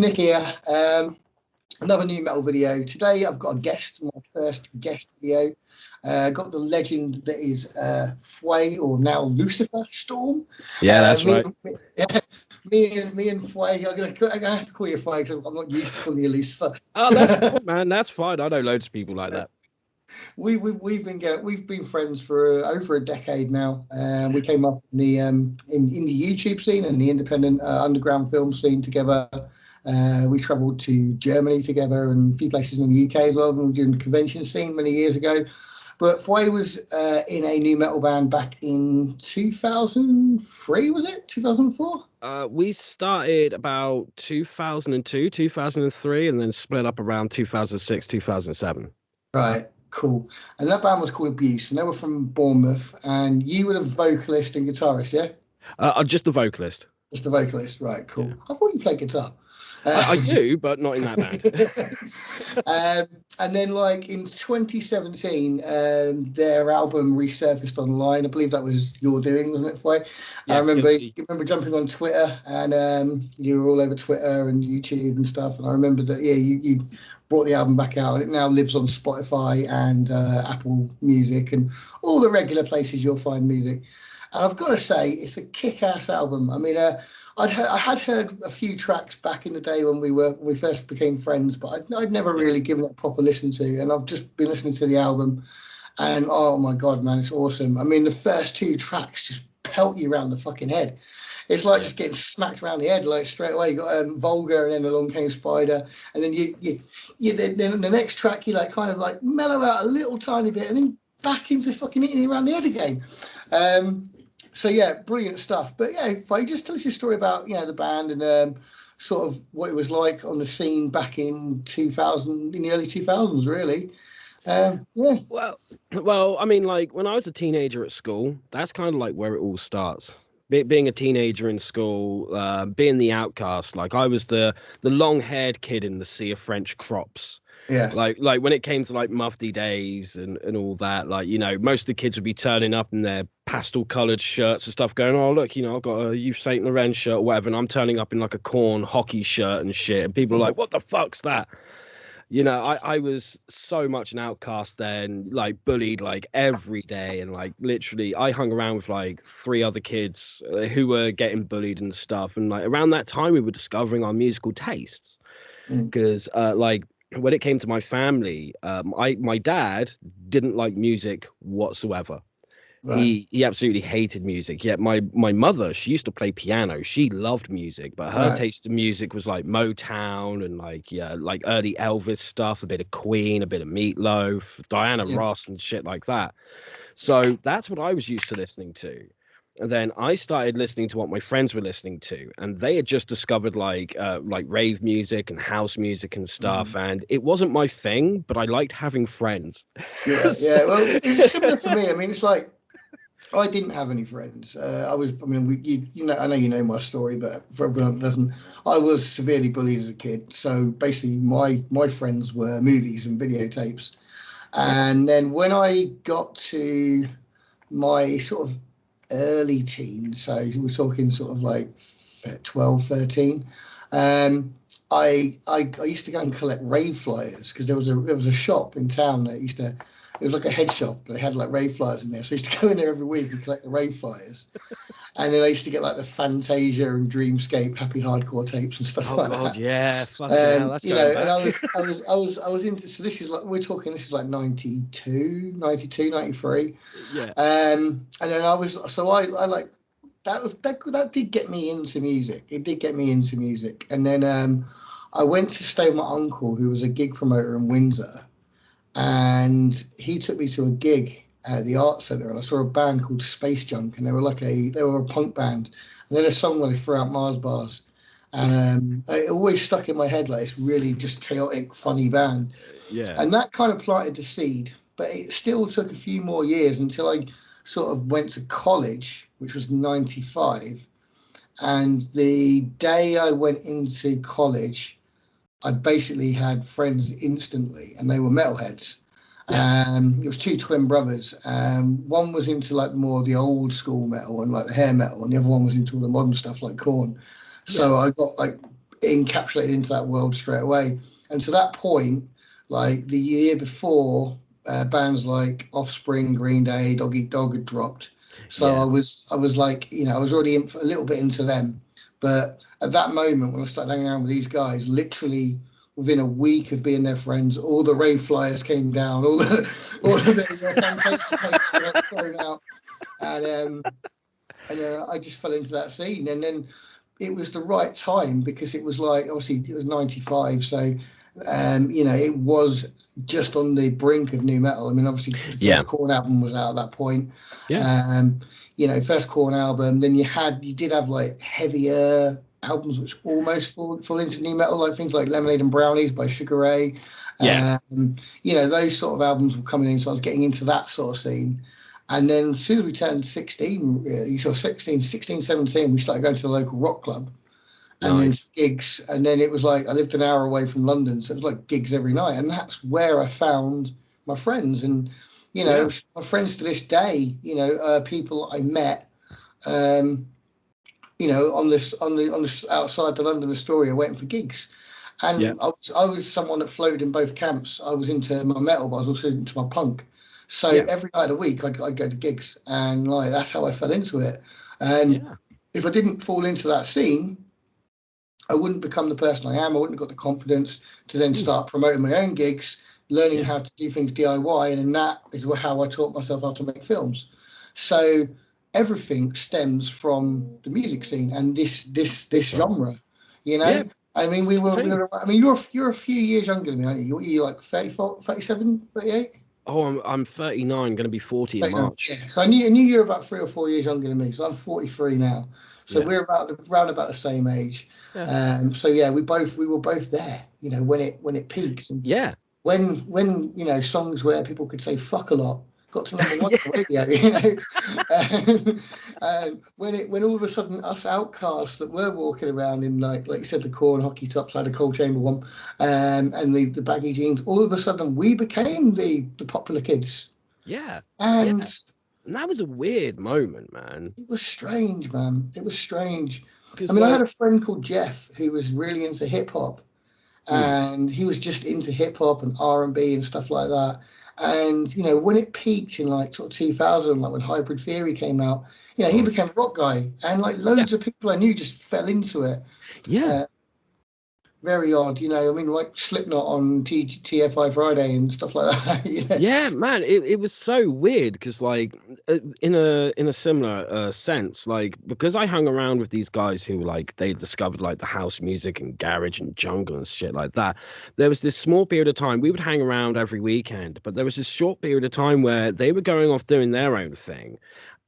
Nick here. Another new metal video. Today I've got a guest, my first guest video. Got the legend that is FWAH, or now Lucifer Storm. Yeah, that's right. Me and FWAH. I'm gonna have to call you FWAH because I'm not used to calling you Lucifer. Oh, that's fine, man. That's fine. I know loads of people like that. We've been friends for over a decade now. We came up in the YouTube scene and the independent underground film scene together. We travelled to Germany together and a few places in the UK as well. We were doing the convention scene many years ago. But FWAH was in a new metal band back in 2003, was it? 2004? We started about 2002, 2003, and then split up around 2006, 2007. Right, cool. And that band was called Abuse, and they were from Bournemouth. And you were the vocalist and guitarist, yeah? Just the vocalist. Just the vocalist, right, cool. Yeah. I thought you played guitar. I do, but not in that band. And then, like in 2017, their album resurfaced online. I believe that was your doing, wasn't it, FWAH? Yes, I remember jumping on Twitter, and you were all over Twitter and YouTube and stuff. And I remember that, yeah, you brought the album back out. It now lives on Spotify and Apple Music and all the regular places you'll find music. And I've got to say, it's a kick-ass album. I mean, I had heard a few tracks back in the day when we first became friends, but I'd never really given it a proper listen to. And I've just been listening to the album, and oh my god, man, it's awesome. I mean, the first two tracks just pelt you around the fucking head. It's like just getting smacked around the head, like straight away. You got Vulgar, and then Along Came Spider, and then then the next track you like kind of like mellow out a little tiny bit, and then back into fucking hitting you around the head again. So yeah, brilliant stuff. But yeah, FWAH, just tell us your story about the band and sort of what it was like on the scene back in the early 2000s, really. Yeah. Well, I mean, like when I was a teenager at school, that's kind of like where it all starts. Being a teenager in school, being the outcast. Like I was the long-haired kid in the sea of French crops. Yeah. Like when it came to like Mufti days and all that, like, most of the kids would be turning up in their pastel coloured shirts and stuff going, oh, look, I've got a Yves Saint Laurent shirt or whatever. And I'm turning up in like a Corn hockey shirt and shit. And people are like, what the fuck's that? I was so much an outcast then, like bullied like every day. And like literally I hung around with like three other kids who were getting bullied and stuff. And like around that time we were discovering our musical tastes because like when it came to my family, my dad didn't like music whatsoever. Right. He absolutely hated music. Yet my mother, she used to play piano. She loved music, but her taste in music was like Motown and like early Elvis stuff, a bit of Queen, a bit of Meatloaf, Diana Ross and shit like that. So that's what I was used to listening to. And then I started listening to what my friends were listening to, and they had just discovered like rave music and house music and stuff. And it wasn't my thing, but I liked having friends. Yeah. Well, it's similar for me. I mean, it's like I didn't have any friends. I know you know my story, but for everyone that doesn't, I was severely bullied as a kid. So basically, my friends were movies and videotapes. And then when I got to my sort of early teens, so we're talking sort of like 12, 13, I used to go and collect rave flyers because there was a shop in town that used to. It was like a head shop, but they had like rave flyers in there. So I used to go in there every week and collect the rave flyers. And then I used to get like the Fantasia and Dreamscape Happy Hardcore tapes and stuff like God, that. Yeah, fucking hell, that's going back. And I was into. So this is like 92, 93. Yeah. And then I like that did get me into music. It did get me into music. And then I went to stay with my uncle, who was a gig promoter in Windsor. And he took me to a gig at the art centre, and I saw a band called Space Junk, and they were a punk band, and they had a song where they threw out Mars bars, and it always stuck in my head like this really just chaotic, funny band. Yeah. And that kind of planted the seed, but it still took a few more years until I sort of went to college, which was 95, and the day I went into college, I basically had friends instantly, and they were metalheads. It was two twin brothers. One was into like more the old school metal and like the hair metal, and the other one was into all the modern stuff like Korn. So I got like encapsulated into that world straight away. And to that point, like the year before, bands like Offspring, Green Day, Dog Eat Dog had dropped. So Yeah. I was like, I was already a little bit into them. But at that moment, when I started hanging around with these guys, literally within a week of being their friends, all the rave flyers came down, all of the Fantasia tapes were thrown out, and I just fell into that scene. And then it was the right time because it was like, obviously it was 95, so it was just on the brink of new metal. I mean, obviously the Yeah. first Korn album was out at that point. Yeah. First Korn album. Then you did have like heavier albums which almost fall into new metal, like things like Lemonade and Brownies by Sugar Ray. Yeah. Those sort of albums were coming in, so I was getting into that sort of scene. And then as soon as we turned 16, so 16, 17, we started going to the local rock club and then Nice. gigs. And then it was like, I lived an hour away from London, so it was like gigs every night. And that's where I found my friends. And, Yeah. my friends to this day, people I met, on this outside the London Astoria waiting for gigs. Yeah. And I was someone that flowed in both camps. I was into my metal, but I was also into my punk. So Yeah. every night of the week, I'd go to gigs, and like that's how I fell into it. And Yeah. if I didn't fall into that scene, I wouldn't become the person I am. I wouldn't have got the confidence to then Mm. start promoting my own gigs, learning Yeah. how to do things DIY, and then that is how I taught myself how to make films. So everything stems from the music scene and this Right. genre. You Yeah. know, I mean, This is the thing. I mean, you're a few years younger than me, aren't you? You're like 34, 37, 38? Oh, I'm 39, going to be 40 in March. Yeah. So I knew you were about 3 or 4 years younger than me. So I'm 43 now. So Yeah. we're around about the same age. Yeah. So yeah, we were both there. When it peaks and Yeah. when songs where people could say fuck a lot got to number one Yeah. on the radio. When all of a sudden us outcasts that were walking around in like you said, the corn hockey tops, I had a cold chamber one, and the baggy jeans, all of a sudden we became the popular kids. Yeah. Yeah. And And that was a weird moment, man. it was strange, man. It was strange. I Because, mean, I had like, a friend called Jeff who was really into hip hop, mm, and he was just into hip hop and R&B and stuff like that. And when it peaked in like sort of 2000, like when Hybrid Theory came out, he gosh. became a rock guy, and like Yeah. loads of people I knew just fell into it. Yeah. Uh, Very odd, I mean, like Slipknot on TFI Friday and stuff like that. Yeah, man, it was so weird because, like, in a similar sense, like, because I hung around with these guys who, like, they discovered like the house music and garage and jungle and shit like that. There was this small period of time we would hang around every weekend, but there was this short period of time where they were going off doing their own thing,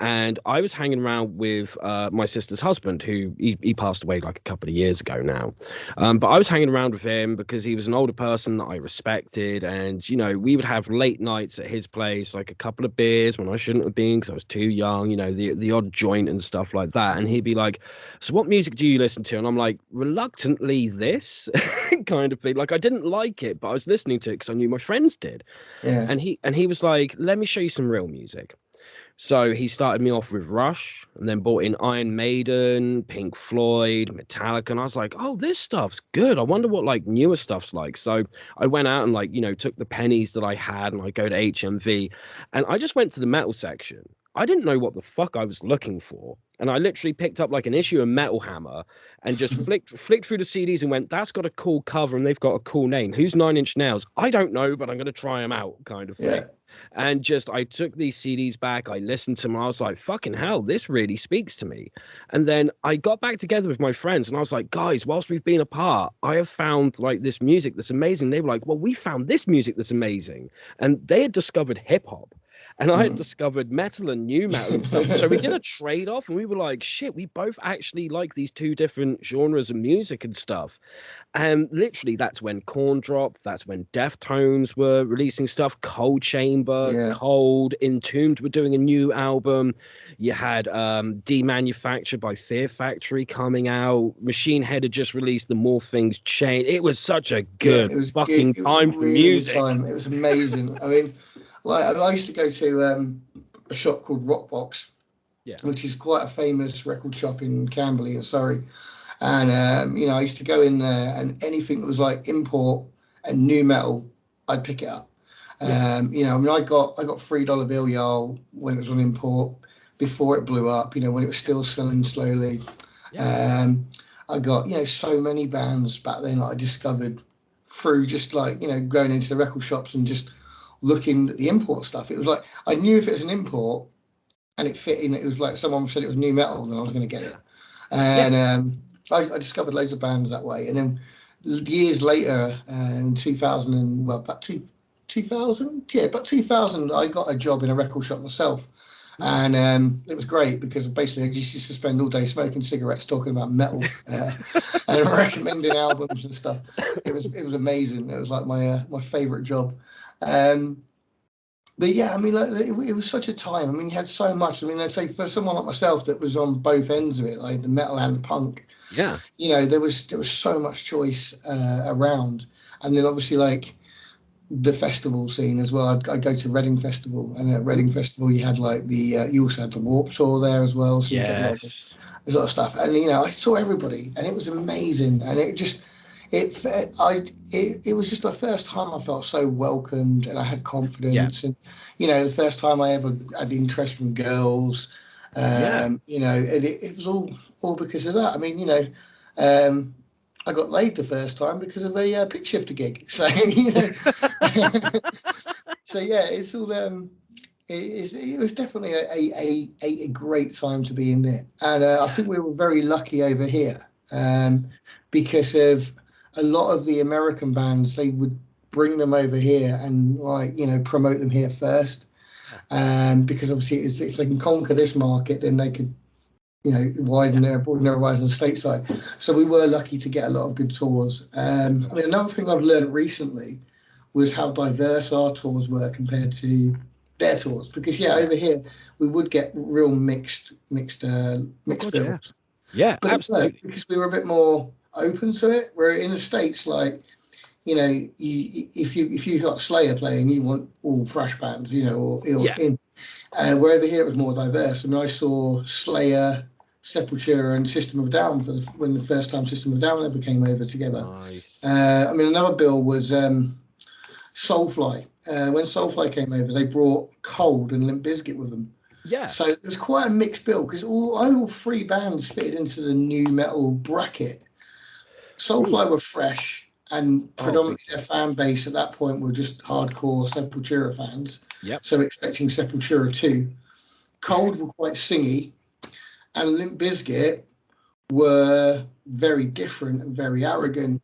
and I was hanging around with my sister's husband, who he passed away like a couple of years ago now. But I was hanging around with him because he was an older person that I respected. And, we would have late nights at his place, like a couple of beers when I shouldn't have been because I was too young, the odd joint and stuff like that. And he'd be like, "So what music do you listen to?" And I'm like, reluctantly, this kind of thing. Like, I didn't like it, but I was listening to it because I knew my friends did. Yeah, And he was like, "Let me show you some real music." So he started me off with Rush and then brought in Iron Maiden, Pink Floyd, Metallica. And I was like, oh, this stuff's good. I wonder what like newer stuff's like. So I went out and like, took the pennies that I had and I go to HMV and I just went to the metal section. I didn't know what the fuck I was looking for. And I literally picked up like an issue of Metal Hammer and just flicked through the CDs and went, that's got a cool cover and they've got a cool name. Who's Nine Inch Nails? I don't know, but I'm going to try them out, kind of thing. yeah, And just I took these CDs back, I listened to them, I was like, fucking hell, this really speaks to me. And then I got back together with my friends and I was like, guys, whilst we've been apart, I have found like this music that's amazing. They were like, well, we found this music that's amazing. And they had discovered hip hop. And I had mm. discovered metal and new metal and stuff. So we did a trade off and we were like, shit, we both actually like these two different genres of music and stuff. And literally, that's when Korn dropped. That's when Deftones were releasing stuff. Cold Chamber, Yeah, Cold, Entombed were doing a new album. You had Demanufactured by Fear Factory coming out. Machine Head had just released the More Things Chain. It was such a yeah. good It was good. fucking It was a time for really good music. time. It was amazing. I mean, like I used to go to a shop called Rockbox, Yeah. which is quite a famous record shop in Camberley in Surrey. And I used to go in there, and anything that was like import and new metal, I'd pick it up. Yeah. I mean, I got $3 bill y'all when it was on import before it blew up. When it was still selling slowly. Yeah. Um, I got so many bands back then that I discovered through just like going into the record shops and just looking at the import stuff. It was like I knew if it was an import and it fit in, it was like someone said it was new metal, then I was going to get it. Yeah. And I discovered loads of bands that way. And then years later, in 2000, about 2000, yeah, about 2000, I got a job in a record shop myself. And it was great because basically I just used to spend all day smoking cigarettes, talking about metal, and recommending albums and stuff. It was amazing. It was like my favorite job. Um, but yeah, I mean, like, it was such a time. I mean, you had so much. I mean, I'd say for someone like myself that was on both ends of it, like the metal and the punk, Yeah. there was so much choice around. And then obviously like the festival scene as well. I'd go to Reading Festival, and at Reading Festival you had like you also had the Warp Tour there as well, so you get Yes. a lot of stuff. And I saw everybody, and it was amazing. And it was just the first time I felt so welcomed, and I had Yeah. confidence. And the first time I ever had interest from girls. Yeah. And it was all because of that. I mean, um, I got laid the first time because of a pitch shifter gig. So so yeah, it's all it was definitely a great time to be in there, and I Yeah. think we were very lucky over here, because of a lot of the American bands. They would bring them over here and like promote them here first, because obviously if they can conquer this market, then they could Yeah. broaden their horizon stateside. So we were lucky to get a lot of good tours. I mean, another thing I've learned recently was how diverse our tours were compared to their tours. Because Yeah. over here we would get real Oh mixed God, yeah. bills, Yeah, but it worked absolutely. because we were a bit more open to it. Where in the States, like if you got Slayer playing, you want all thrash bands, or Yeah. in where over here it was more diverse. I mean, I saw Slayer, Sepultura, and System of a Down when the first time System of a Down ever came over together. Nice. I mean, another bill was Soulfly. When Soulfly came over, they brought Cold and Limp Bizkit with them. Yeah. So it was quite a mixed bill because all three bands fitted into the new metal bracket. Ooh. Soulfly were fresh, and Oh, big predominantly their time. fan base at that point were just hardcore Sepultura fans. Yep. So expecting Sepultura too. Cold were quite singy, and Limp Bizkit were very different and very arrogant.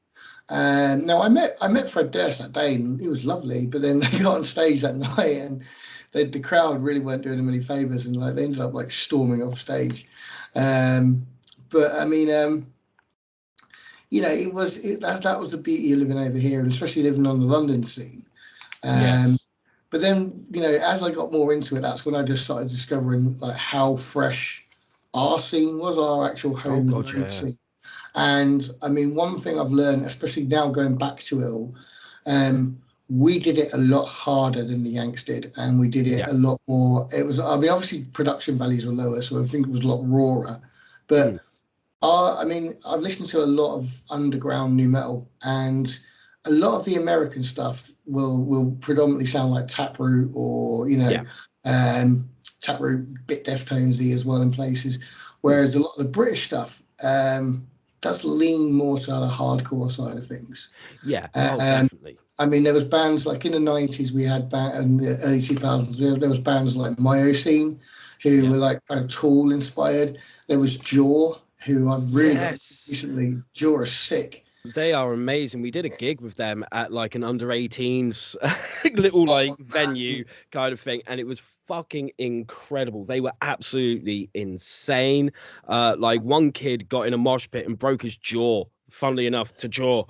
Now I met Fred Durst that day, and he was lovely. But then they got on stage that night, and the crowd really weren't doing him any favors, and like they ended up like storming off stage. Um, but I mean, that was the beauty of living over here, and especially living on the London scene. Um, Yes. but then as I got more into it, that's when I just started discovering like how fresh our scene was, our actual Oh God, homegrown yeah. scene. And I mean, one thing I've learned, especially now going back to it all, we did it a lot harder than the Yanks did, and we did it Yeah. a lot more. It was, I mean, obviously production values were lower, so I think it was a lot rawer. Mm. But I mean, I've listened to a lot of underground new metal, and a lot of the American stuff will predominantly sound like Taproot or Yeah. Taproot, bit Deftonesy as well in places. Mm. Whereas a lot of the British stuff does lean more to the hardcore side of things. Yeah. Oh, Um, definitely. I mean, there was bands like in the 90s, we had and the early 2000s, there was bands like Myocene, who Yeah. were like kind of Tool inspired. There was Jaw, who I've really got Yes. recently. Jaw is sick. They are amazing. We did a gig with them at like an under 18s little Oh, like venue kind of thing, and it was fucking incredible. They were absolutely insane. Like one kid got in a mosh pit and broke his jaw, funnily enough, to jaw.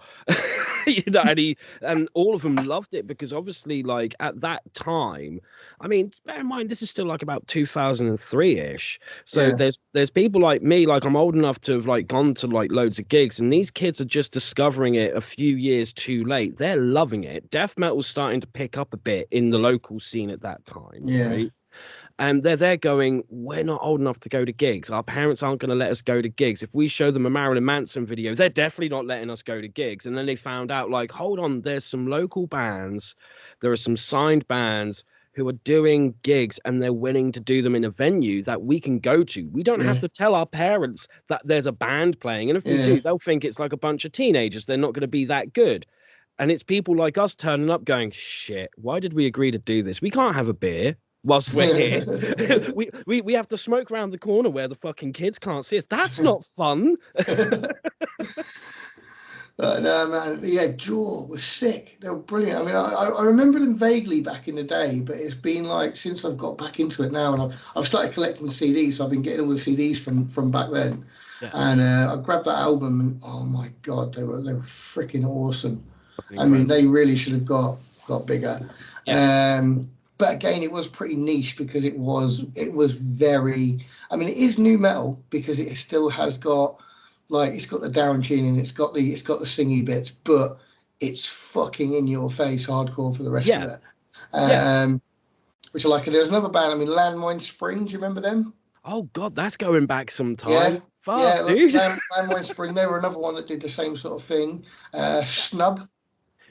And all of them loved it because obviously, like at that time, I mean, bear in mind this is still like about 2003-ish. So yeah, there's people like me, like I'm old enough to have like gone to like loads of gigs, and these kids are just discovering it a few years too late. They're loving it. Death metal's starting to pick up a bit in the local scene at that time, yeah. right? And they're there going, we're not old enough to go to gigs. Our parents aren't going to let us go to gigs. If we show them a Marilyn Manson video, they're definitely not letting us go to gigs. And then they found out, like, hold on, there's some local bands, there are some signed bands who are doing gigs and they're willing to do them in a venue that we can go to. We don't have Yeah, to tell our parents that there's a band playing. And if we yeah. do, they'll think it's like a bunch of teenagers. They're not going to be that good. And it's people like us turning up going, shit, why did we agree to do this? We can't have a beer whilst we're here. we have to smoke around the corner where the fucking kids can't see us. That's not fun. No, man, yeah, Jaw was sick. They were brilliant. I mean, I remember them vaguely back in the day, but it's been like since I've got back into it now, and I've started collecting CDs, so I've been getting all the CDs from back then. Yeah, And I grabbed that album, and oh my god, they were freaking awesome. fucking I mean, incredible. they really should have got bigger. Yeah, But again, it was pretty niche because it was very. I mean, it is new metal because it still has got like it's got the down tuning, it's got the singy bits, but it's fucking in your face hardcore for the rest of yeah, it. yeah. Um, which I like. There's another band. I mean, Landmine Spring. Do you remember them? Oh God, that's going back some Yeah, time. Fuck, yeah. dude. Landmine Spring. They were another one that did the same sort of thing. Snub.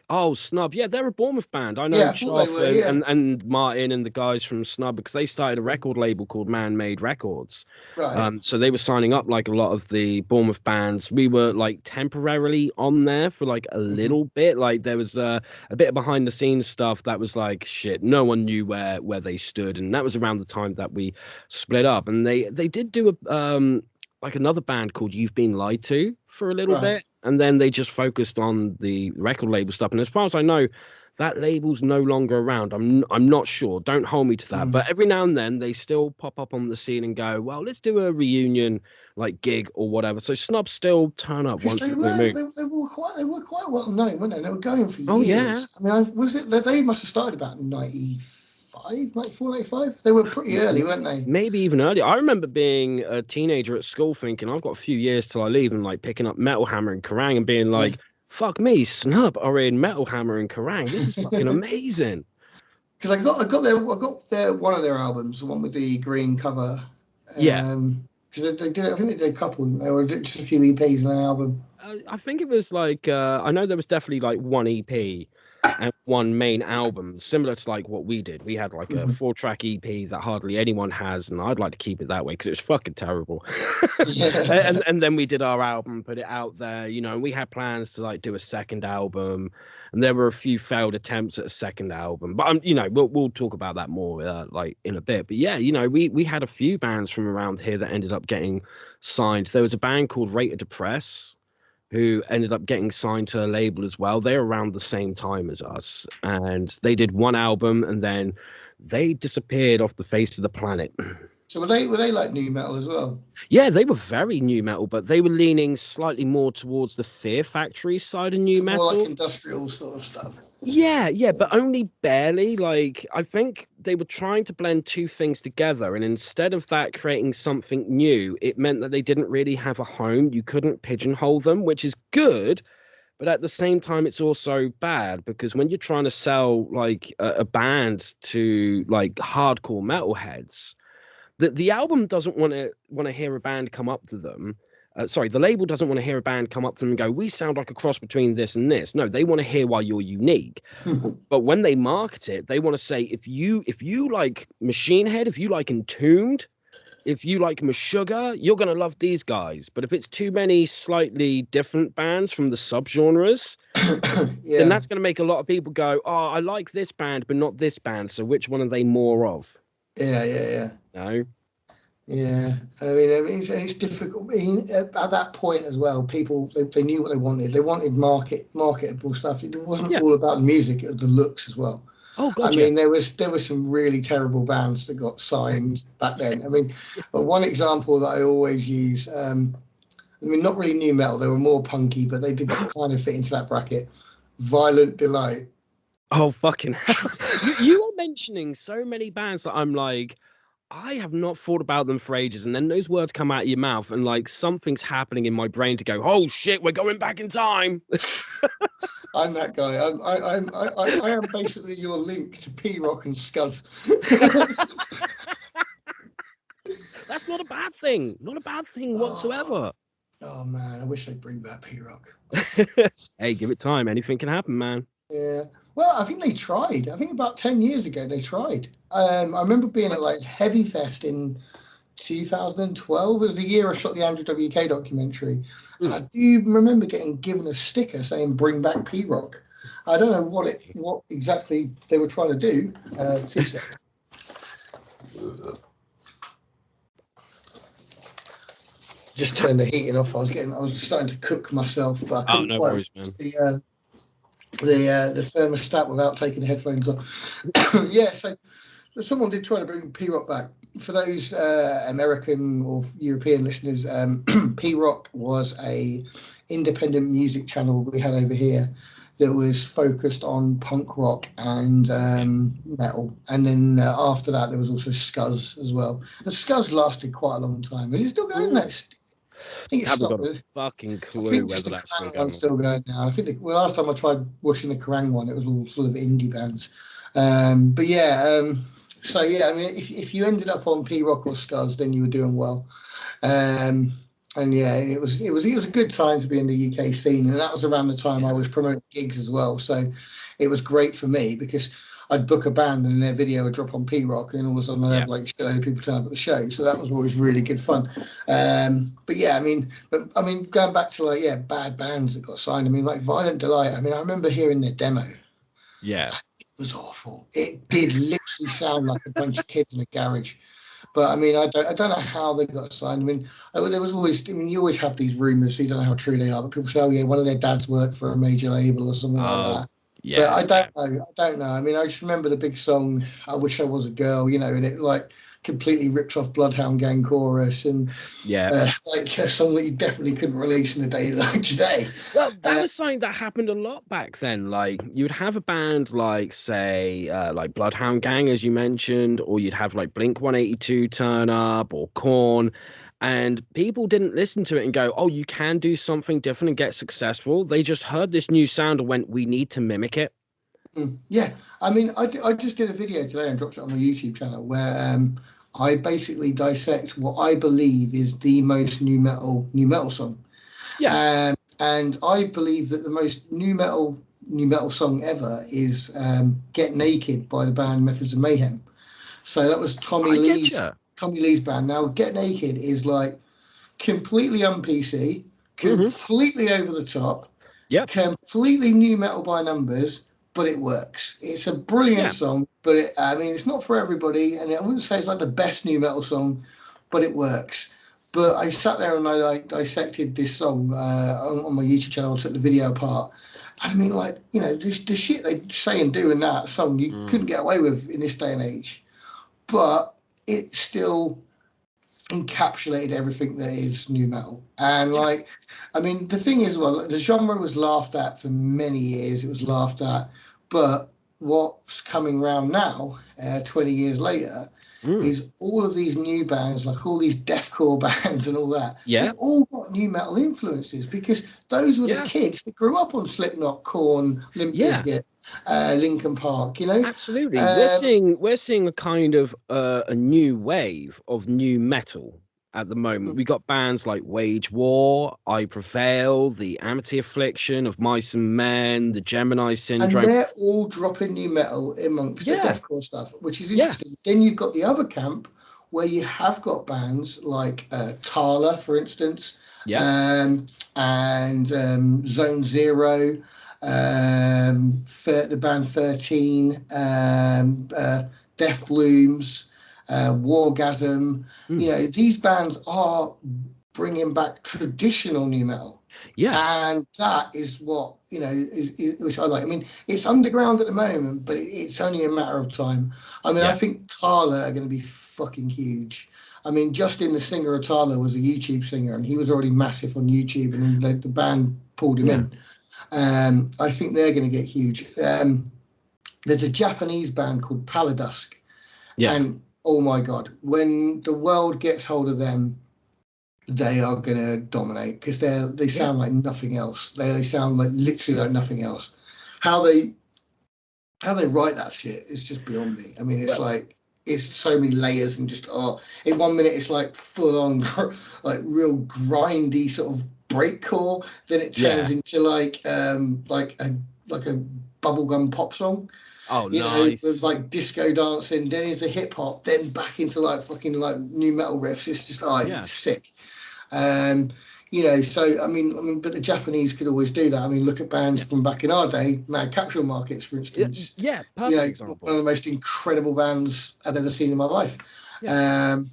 Oh, Snub. Yeah, they're a Bournemouth band. I know Yeah, I thought they Choff were. and, Yeah, and Martin and the guys from Snub because they started a record label called Man Made Records. right. So they were signing up like a lot of the Bournemouth bands. We were like temporarily on there for like a Hmm. little bit. Like there was a bit of behind the scenes stuff that was like shit. No one knew where they stood, and that was around the time that we split up. And they did do a like another band called You've Been Lied To for a little Right. bit, and then they just focused on the record label stuff. And as far as I know, that label's no longer around. I'm not sure. Don't hold me to that. But Mm. every now and then they still pop up on the scene and go, well, let's do a reunion like gig or whatever. So snubs still turn up Because once they in a blue were moon. they were quite well known, weren't they? They were going for Oh yeah. years. I mean, was it they must have started about 95, 94, 95? They were pretty early, weren't they? Maybe even earlier. I remember being a teenager at school thinking I've got a few years till I leave and like picking up Metal Hammer and Kerrang and being Yeah. like, fuck me, Snub are in Metal Hammer and Kerrang. This is fucking amazing. Because I got their one of their albums, the one with the green cover. Yeah. Because they did, I think they did a couple, didn't they? Or just a few EPs and an album. I think it was like I know there was definitely like one EP and one main album, similar to like what we did. We had like a Mhm. 4-track EP that hardly anyone has, and I'd like to keep it that way because it was fucking terrible. Yeah. And then we did our album, put it out there, you know, and we had plans to like do a second album, and there were a few failed attempts at a second album. But you know, we'll talk about that more like in a bit. But yeah, you know, we had a few bands from around here that ended up getting signed. There was a band called Rate of Depress who ended up getting signed to a label as well. They're around the same time as us, and they did one album and then they disappeared off the face of the planet. So were they like new metal as well? Yeah, they were very new metal, but they were leaning slightly more towards the Fear Factory side of new So more like metal. industrial sort of stuff. Yeah, Yeah. but only barely. Like, I think they were trying to blend two things together, and instead of that creating something new, it meant that they didn't really have a home. You couldn't pigeonhole them, which is good, but at the same time, it's also bad because when you're trying to sell like a band to like hardcore metalheads, the album doesn't want to hear a band come up to them. Sorry, the label doesn't want to hear a band come up to them and go, "We sound like a cross between this and this." No, they want to hear why you're unique. But when they market it, they want to say, if you like Machine Head, if you like Entombed, if you like Meshuggah, you're gonna love these guys. But if it's too many slightly different bands from the subgenres, then Yeah. that's gonna make a lot of people go, "Oh, I like this band, but not this band. So which one are they more of?" Yeah, yeah, yeah. No. Yeah, I mean, it's difficult. I mean, at that point as well, people they knew what they wanted. They wanted marketable stuff. It wasn't Yeah. all about the music; it was the looks as well. Oh I God, yeah. mean, there was some really terrible bands that got signed back then. I mean, one example that I always use. I mean, not really new metal; they were more punky, but they did kind of fit into that bracket. Violent Delight. Oh fucking hell. You are mentioning so many bands that I'm like, I have not thought about them for ages, and then those words come out of your mouth, and like something's happening in my brain to go, oh shit, we're going back in time. I'm that guy. I am basically your link to P Rock and Scuzz. It's not a bad thing. Not a bad thing Oh, whatsoever. oh man, I wish they'd bring back P-Rock. Hey, give it time. Anything can happen, man. Yeah. Well, I think they tried. I think about 10 years ago they tried. I remember being at like Heavy Fest in 2012 was the year I shot the Andrew WK documentary. And Mm. I do remember getting given a sticker saying bring back P-Rock. I don't know what exactly they were trying to do. 2 seconds. Just turned the heating off. I was starting to cook myself, but I Oh, couldn't no quite worries, man. reach the thermostat without taking the headphones off. Yeah, so someone did try to bring P-Rock back. For those American or European listeners, P-Rock was a independent music channel we had over here that was focused on punk rock and metal. And then after that, there was also Scuzz as well. And Scuzz lasted quite a long time. Is it still going? No, Mm. I think it Haven't stopped. got a fucking I clue think just whether the that's still Kerrang going one's on. still going now. I think last time I tried watching the Kerrang one, it was all sort of indie bands. But yeah, so yeah, I mean, if you ended up on P Rock or Scuzz, then you were doing well. Um, and yeah, it was a good time to be in the UK scene, and that was around the time I Yeah. was promoting gigs as well. So it was great for me because I'd book a band and their video would drop on P Rock, and then all of a sudden I'd Yeah. have like a load of people turn up at the show. So that was always really good fun. But yeah, I mean, going back to like bad bands that got signed. I mean, like Violent Delight. I mean, I remember hearing their demo. Yeah. It was awful. It did literally sound like a bunch of kids in a garage. But I mean, I don't know how they got signed. I mean, there was always, I mean, you always have these rumors. So you don't know how true they are, but people say, oh yeah, one of their dads worked for a major label or something like Oh, that. But yeah. I Yeah. don't know. I don't know. I mean, I just remember the big song, "I Wish I Was a Girl," and it like completely ripped off Bloodhound Gang chorus and Yeah. like a song that you definitely couldn't release in a day like today. Well, that Uh, was something that happened a lot back then. Like you'd have a band like, say, like Bloodhound Gang, as you mentioned, or you'd have like Blink 182 turn up or Korn, and people didn't listen to it and go, "Oh, you can do something different and get successful." They just heard this new sound and went, "We need to mimic it." Yeah, I mean, I just did a video today and dropped it on my YouTube channel where I basically dissect what I believe is the most new metal song, Yeah. and I believe that the most new metal song ever is "Get Naked" by the band Methods of Mayhem. So that was I get you. Tommy Lee's band. Now, "Get Naked" is like completely un PC, Mm-hmm. completely over the top, Yep. completely new metal by numbers, but it works. It's a brilliant Yeah. song, but I mean, it's not for everybody, and I wouldn't say it's like the best new metal song, but it works. But I sat there and I like dissected this song on my YouTube channel, took the video apart. And I mean, like, the shit they say and do in that song, you Mm. couldn't get away with in this day and age. But it still encapsulated everything that is new metal. And Yeah. like, I mean, the thing is, well, the genre was laughed at for many years. It was laughed at, but what's coming around now, 20 years later, Mm. is all of these new bands, like all these deathcore bands and all that. Yeah. They've all got new metal influences because those were the Yeah. kids that grew up on Slipknot, Korn, Limp Yeah. Bizkit, Linkin Park. Absolutely. Um, We're seeing a kind of a new wave of new metal at the moment. We got bands like Wage War, I Prevail, the Amity Affliction of Mice and Men, the Gemini and Syndrome. they're all dropping new metal amongst the Yeah, deathcore stuff, which is yeah, interesting. Then you've got the other camp where you have got bands like Tala, for instance, yeah. um, and Zone Zero, the band 13, Death Blooms, Wargasm. Mm, These bands are bringing back traditional new metal, yeah, and that is what which I like. I mean, it's underground at the moment, but it's only a matter of time. I mean, I yeah, think Tala are going to be fucking huge. I mean, Justin, the singer of Tala, was a YouTube singer, and he was already massive on YouTube, and the band pulled him yeah, in. I think they're going to get huge. There's a Japanese band called Paladusk, yeah, and oh my god, when the world gets hold of them, they are going to dominate because they yeah. sound like nothing else. They sound like literally like nothing else. How they how they write that shit is just beyond me. I mean, it's Well, like. it's so many layers and just in 1 minute it's like full on like real grindy sort of breakcore, then it turns into like a bubblegum pop song, Oh, you know, with nice. like disco dancing, then into hip hop, then back into like fucking like new metal riffs. It's just Yeah. it's sick. Um, you know, so but the Japanese could always do that. I mean, look at bands Yeah. from back in our day, Mad Capsule Markets, for Yeah. instance. Yeah. You Perfect know, one example. of the most incredible bands I've ever seen in my life. Yeah. Um,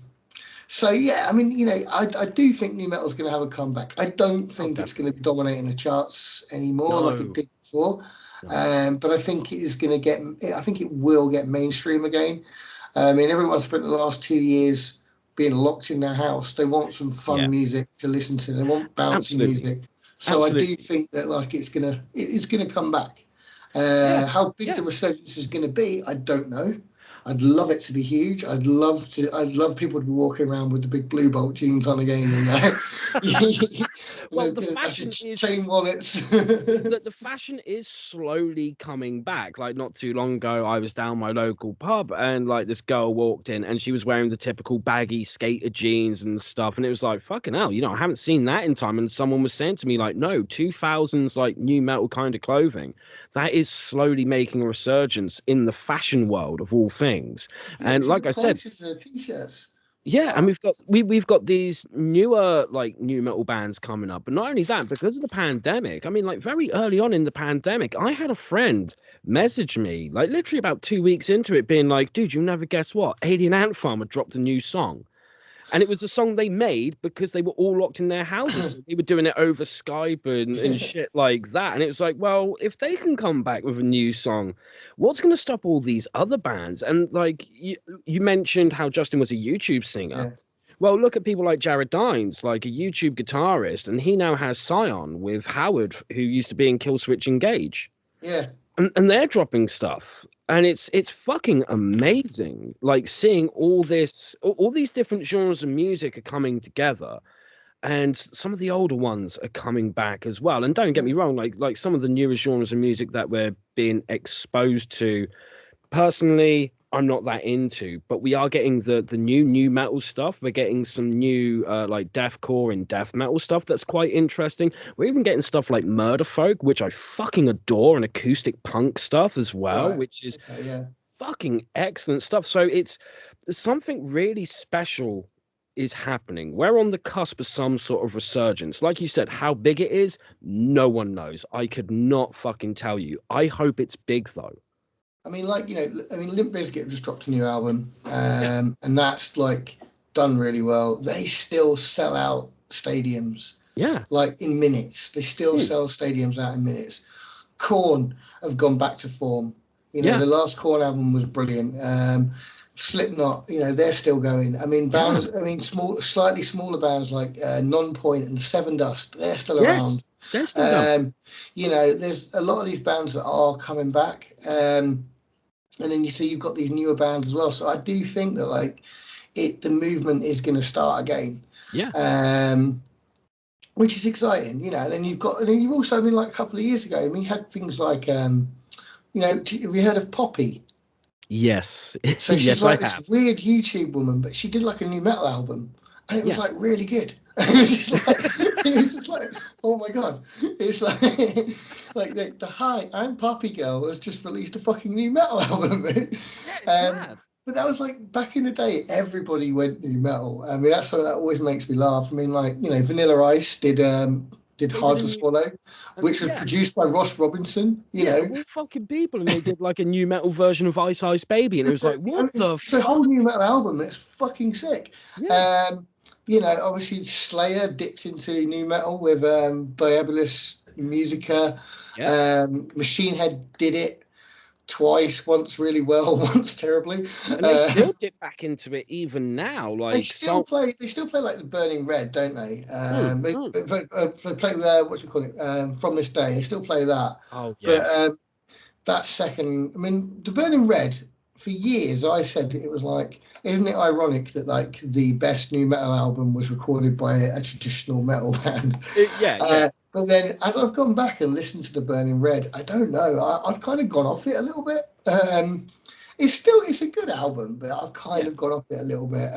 so yeah, I mean, you know, I do think new metal is going to have a comeback. I don't Oh, think it's going to be definitely. dominating the charts anymore like it No. did before. No. But I think it is going to get. I think it will get mainstream again. I mean, everyone spent the last 2 years being locked in their house. They want some fun Yeah. music to listen to. They want bouncy Absolutely. music. So I do Absolutely. think that like it is gonna come back. Yeah. How big the Yeah. resurgence is going to be, I don't know. I'd love it to be huge. I'd love people to be walking around with the big blue bolt jeans on again, and Well, the the massive fashion chain is wallets. the fashion is slowly coming back. Like not too long ago, I was down my local pub and like this girl walked in and she was wearing the typical baggy skater jeans and stuff. And it was like, fucking hell, I haven't seen that in time. And someone was saying to me, like, no, 2000s like new metal kind of clothing. That is slowly making a resurgence in the fashion world of all things. Yeah, And look at the like I said, prices of the t-shirts. yeah, and Fuck. we've got these newer like new metal bands coming up, but not only that, because of the pandemic. I mean, like very early on in the pandemic, I had a friend message me, like literally about 2 weeks into it, being like, "Dude, you'll never guess what? Alien Ant Farm had dropped a new song." And it was a song they made because they were all locked in their houses. So they were doing it over Skype and shit like that. And it was like, well, if they can come back with a new song, what's going to stop all these other bands? And like you mentioned how Justin was a YouTube singer. Yeah, Well, look at people like Jared Dines, like a YouTube guitarist, and he now has Scion with Howard, who used to be in Killswitch Engage, yeah, and they're dropping stuff, and it's fucking amazing, like seeing all these different genres of music are coming together, and some of the older ones are coming back as well. And don't get yeah. me wrong, like some of the newer genres of music that we're being exposed to, personally, I'm not that into, but we are getting the new metal stuff. We're getting some new like deathcore and death metal stuff that's quite interesting. We're even getting stuff like Murder Folk, which I fucking adore, and acoustic punk stuff as well, Right. which is Okay. Yeah. fucking excellent stuff. So it's something really special is happening. We're on the cusp of some sort of resurgence. Like you said, how big it is, no one knows. I could not fucking tell you. I hope it's big though. I mean, like Limp Bizkit have just dropped a new album, Yeah. and that's like done really well. They still sell out stadiums Yeah. like in minutes. They still Mm. sell stadiums out in minutes. Korn have gone back to form. You know, Yeah. the last Korn album was brilliant. Slipknot, they're still going. I mean, Yeah. slightly smaller bands like Non-Point and Seven Dust, they're still around. Yes. They're still going. Um, there's a lot of these bands that are coming back. And then you see you've got these newer bands as well. So I do think that the movement is going to start again. Yeah. Um, which is exciting, And then you've also, like a couple of years ago, you had things like, have you heard of Poppy? Yes. So she's Yes, I like this have. weird YouTube woman, but she did like a new metal album, and it was Yeah. like really good. It was just like, oh my god, it's like, like the Hi, I'm Poppy Girl has just released a fucking new metal album. Yeah, it's um, mad. but that was like back in the day, everybody went new metal. I mean, that's something that always makes me laugh. I mean, like Vanilla Ice did They did Hard a to new Swallow, which was yeah. produced by Ross Robinson. Yeah, of all fucking people, and they did like a new metal version of Ice Ice Baby, and it was like, what the It's a whole fuck? new metal album. It's fucking sick. Yeah. Um, Obviously Slayer dipped into new metal with Diabolus Musica. Yeah. Machine Head did it twice, once really well, once terribly. And they Uh, still dip back into it even now. they Like still so play. They still play like the Burning Red, don't they? mm, mm. They play what do you call it? From This Day. They still play that. Oh But yes. that second, I mean, the Burning Red, for years I said it was like, isn't it ironic that like the best new metal album was recorded by a traditional metal band? Yeah, yeah. But then as I've gone back and listened to the Burning Red, I don't know, I've kind of gone off it a little bit. it's a good album, but I've kind Yeah. of gone off it a little bit.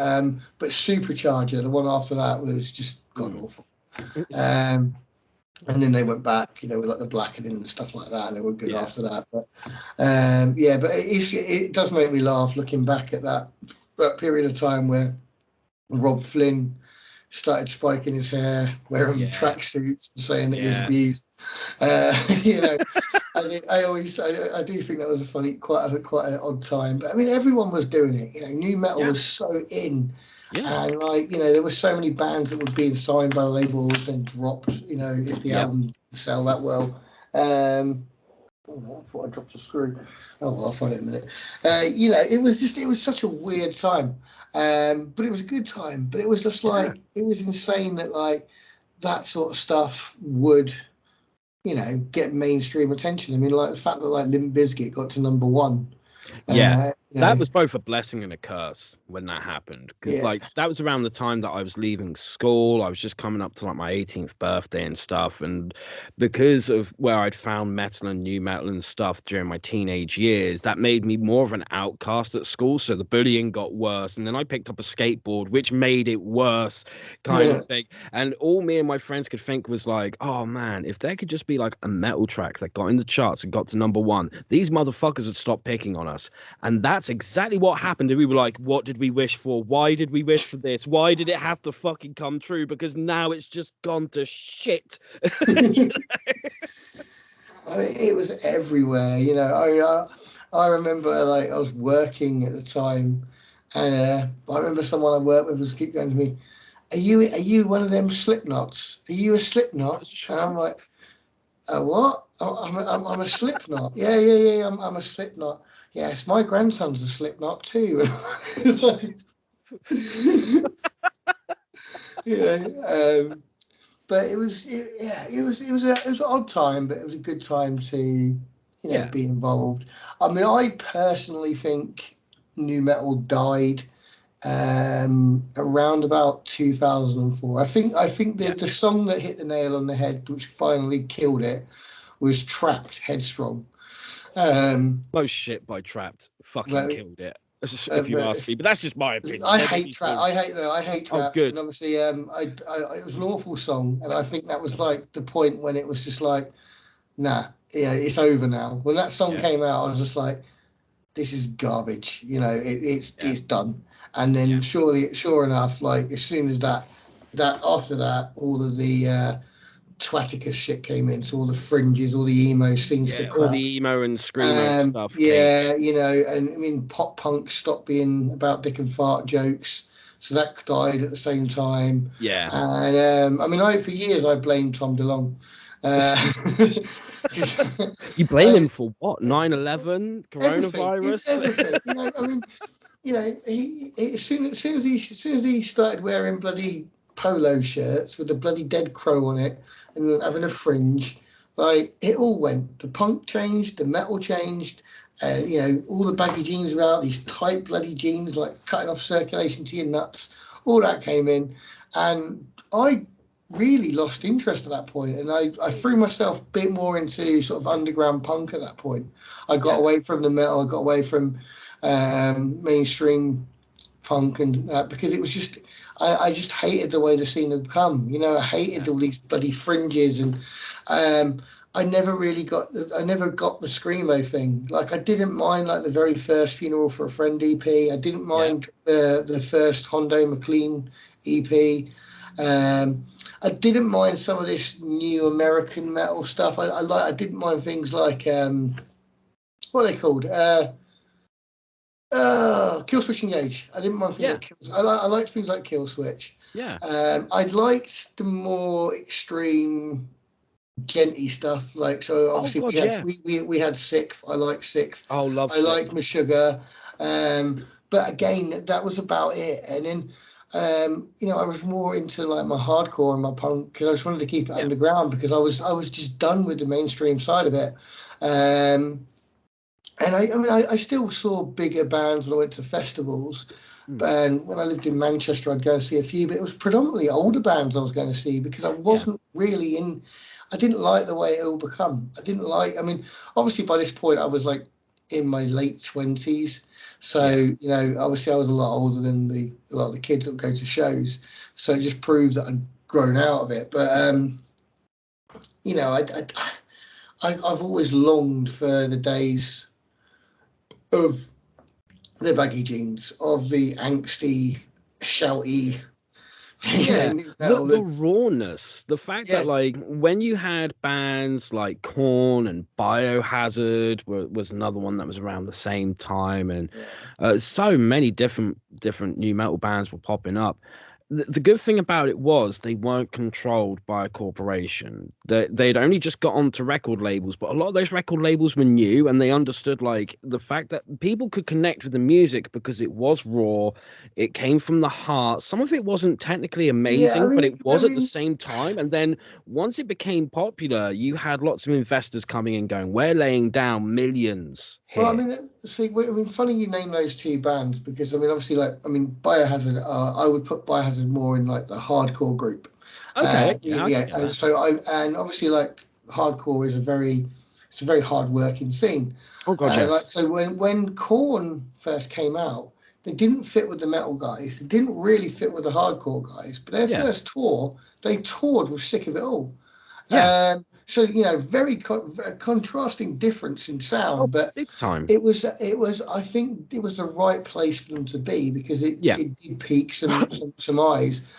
But Supercharger, the one after that, was just god awful. Um, and then they went back, with like the blackening and stuff like that, and they were good Yeah. after that. But but it does make me laugh looking back at that period of time where Rob Flynn started spiking his hair, wearing Yeah. tracksuits, and saying that he was Yeah. abused. You know, I do think that was a funny, quite an odd time. But I mean, everyone was doing it. New metal Yeah. was so in, Yeah. and there were so many bands that were being signed by labels and dropped. If the Yep. album didn't sell that well. I thought I dropped a screw. Oh, well, I'll find it in a minute. It was such a weird time. But it was a good time. But it was just Yeah. like, it was insane that like that sort of stuff would, get mainstream attention. I mean, like the fact that like Limp Bizkit got to number one. Yeah. Uh, you That know, was both a blessing and a curse when that happened. Because, yeah. like, that was around the time that I was leaving school. I was just coming up to, like, my 18th birthday and stuff. And because of where I'd found metal and new metal and stuff during my teenage years, that made me more of an outcast at school. So the bullying got worse. And then I picked up a skateboard, which made it worse, kind of thing. And all me and my friends could think was like, oh, man, if there could just be, like, a metal track that got in the charts and got to number one, these motherfuckers would stop picking on us. And that's exactly what happened. And we were like, what did we wish for? Why did we wish for this? Why did it have to fucking come true? Because now it's just gone to shit. I mean, it was everywhere. I remember like I was working at the time, and I remember someone I worked with was keep going to me, "Are you one of them Slipknots? Are you a Slipknot?" And I'm like, "A what? Oh, I'm a Slipknot. Yeah, yeah, yeah. I'm a Slipknot. Yes, my grandson's a Slipknot too." yeah. But it was an odd time, but it was a good time to Yeah. be involved. I mean, I personally think new metal died around about 2004. I think Yeah. the song that hit the nail on the head, which finally killed it, was "Trapped Headstrong." Um, Most shit by Trapped fucking but, killed it, if you but ask me. But that's just my opinion. I Don't get hate me trap. so. I hate Oh, trapped, and good. obviously, it was an awful song, and I think that was like the point when it was just like, nah, it's over now. When that song Yeah. came out, I was just like, this is garbage. Yeah. It's done. And then Yeah. sure enough, like as soon as that after that, all of the Twaticus shit came in, so all the fringes, all the emo sinister Yeah. All the crap. emo and screamo stuff came. Yeah, and I mean, pop punk stopped being about dick and fart jokes, so that died at the same time. Yeah. And I mean, for years I blamed Tom DeLonge. Uh, 'cause You blame I, him for what? 9/11, everything, coronavirus. everything. I mean, as soon as he started wearing bloody polo shirts with the bloody dead crow on it and having a fringe, like it all went. The punk changed, the metal changed. All the baggy jeans were out. These tight bloody jeans, like cutting off circulation to your nuts. All that came in, and I really lost interest at that point, and I threw myself a bit more into sort of underground punk at that point. I got Yeah. away from the metal. I got away from mainstream punk, and because it was just I just hated the way the scene had come. I hated Yeah. all these bloody fringes, and um, I never got the screamo thing. Like I didn't mind like the very first Funeral for a Friend EP. I didn't Yeah. mind the first Hondo McLean EP. Um, I didn't mind some of this new American metal stuff. I didn't mind things like what are they called? Kill Switch Engage. I didn't mind things Yeah. like Kill. I liked things like Kill Switch. Yeah. I liked the more extreme, genty stuff. Like so, Oh obviously God. Yeah. we had Sixth. I like Sixth. Oh, love I sick. liked Meshuggah. But again, that was about it. And then I was more into like my hardcore and my punk because I just wanted to keep it Yeah. underground because I was just done with the mainstream side of it. Um, and I still saw bigger bands when I went to festivals. Mm. And when I lived in Manchester, I'd go and see a few, but it was predominantly older bands I was going to see because I Yeah. wasn't really in. I didn't like the way it all become. I didn't like. I mean, obviously by this point I was like in my late 20s. So, Yeah. you know, obviously I was a lot older than a lot of the kids that would go to shows. So it just proved that I'd grown out of it. But, you know, I've always longed for the days of the baggy jeans, of the angsty, shouty, you know, Yeah, new the metal. the rawness, the fact that Yeah, like when you had bands like Korn and Biohazard was another one that was around the same time, and yeah, so many different new metal bands were popping up. The good thing about it was they weren't controlled by a corporation. They'd only just got onto record labels, but a lot of those record labels were new, and they understood like the fact that people could connect with the music because it was raw, it came from the heart. Some of it wasn't technically yeah. amazing, but it was at the same time. And then once it became popular, you had lots of investors coming in going, "We're laying down millions Well, I here." mean, see, I mean, funny you name those two bands because I mean, obviously, like, I mean, Biohazard. I would put Biohazard more in like the hardcore group. Okay, yeah, I can Yeah, get and that. so and obviously, like, hardcore is it's a very hard working scene. Oh God, And like, yes, so when Korn first came out, they didn't fit with the metal guys. They didn't really fit with the hardcore guys. But their yeah, first tour, they toured with Sick of It All. yeah. So you know, very contrasting difference in Oh, sound, but big time. it was I think it was the right place for them to be because Yeah, it did pique some eyes.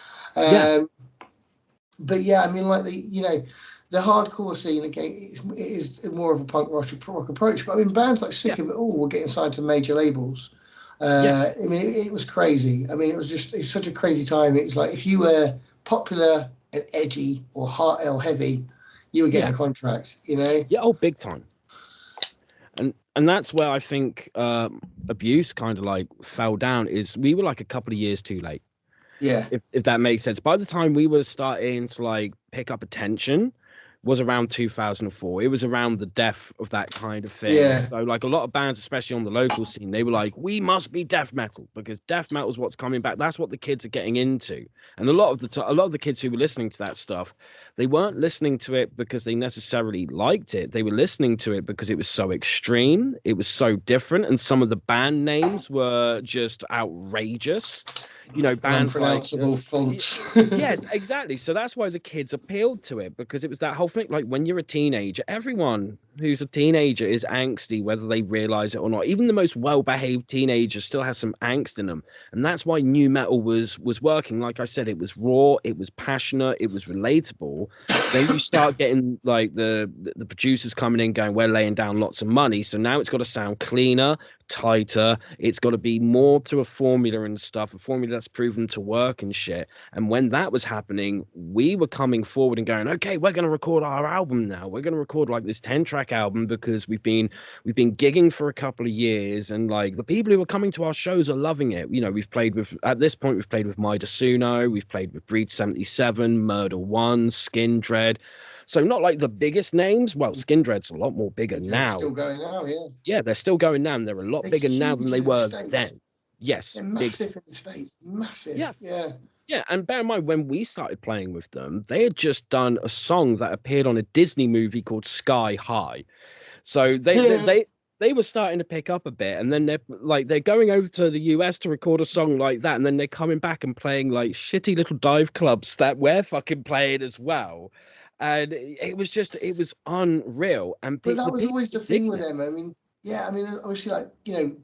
yeah, Um, but yeah, I mean, like, the hardcore scene again it is more of a punk rock approach. But I mean, bands like yeah, Sick of It All were getting signed to major labels. yeah, I mean, it was crazy. I mean, it was such a crazy time. It was like if you were popular and edgy or hard or heavy, you were getting yeah, a contract. You know? yeah. Oh, big time. And that's where I think abuse kind of like fell down. Is we were like a couple of years too late, Yeah, if that makes sense. By the time we were starting to like pick up attention was around 2004. It was around the death of that kind of thing. yeah. So like a lot of bands, especially on the local scene, they were like, we must be death metal because death metal is what's coming back. That's what the kids are getting into. And a lot of the kids who were listening to that stuff, they weren't listening to it because they necessarily liked it. They were listening to it because it was so extreme, it was so different, and some of the band names were just outrageous. You know, And bands like unpronounceable fonts. yes, exactly. So that's why the kids appealed to it because it was that whole thing. Like when you're a teenager, everyone who's a teenager is angsty, whether they realize it or not. Even the most well-behaved teenager still has some angst in them, and that's why new metal was working. Like I said, it was raw, it was passionate, it was relatable. Then you start getting like the producers coming in going, we're laying down lots of money, so now it's got to sound cleaner, tighter. It's got to be more to a formula and stuff, a formula that's proven to work and shit. And when that was happening, we were coming forward and going, okay, we're going to record our album now. We're going to record like this 10-track album because we've been gigging for a couple of years, and like the people who are coming to our shows are loving it. You know, we've played with at this point we've played with Maida Suno, we've played with Breed 77, Murder One, Skin Dread. So not like the biggest names. Well, Skin Dread's a lot more bigger They're now. still going now, yeah. Yeah, they're still going now, and they're a lot They're bigger now than huge they in the were States. then. Yes, They're big time. massive in the States. Yeah, Massive, yeah. yeah, and bear in mind when we started playing with them, they had just done a song that appeared on a Disney movie called Sky High. So they were starting to pick up a bit, and then they're going over to the US to record a song like that, and then they're coming back and playing like shitty little dive clubs that we're fucking playing as well. And it was unreal, and But that the was people always were the thing digging with it. them. I mean, yeah, I mean, obviously, like,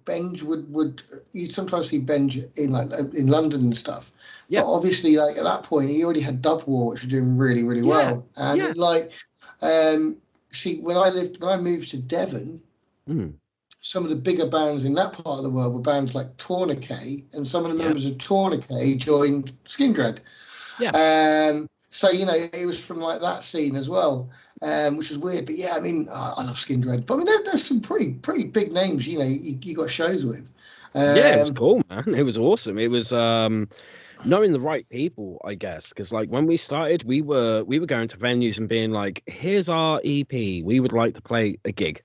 Benj would you sometimes see Benj in like in London and stuff, Yeah, but obviously, like, at that point, he already had Dub War, which was doing really, really yeah, well. And yeah. like, um, see, when I moved to Devon, Mm, some of the bigger bands in that part of the world were bands like Tourniquet, and some of the yeah, members of Tourniquet joined Skindred. yeah. So it was from like that scene as well, which is weird. But yeah, I mean, I love Skindred. But I mean, there's some pretty big names. You got shows with. Yeah, it was Um, cool, man. It was awesome. It was knowing the right people, I guess, because like when we started, we were going to venues and being like, "Here's our EP. We would like to play a gig."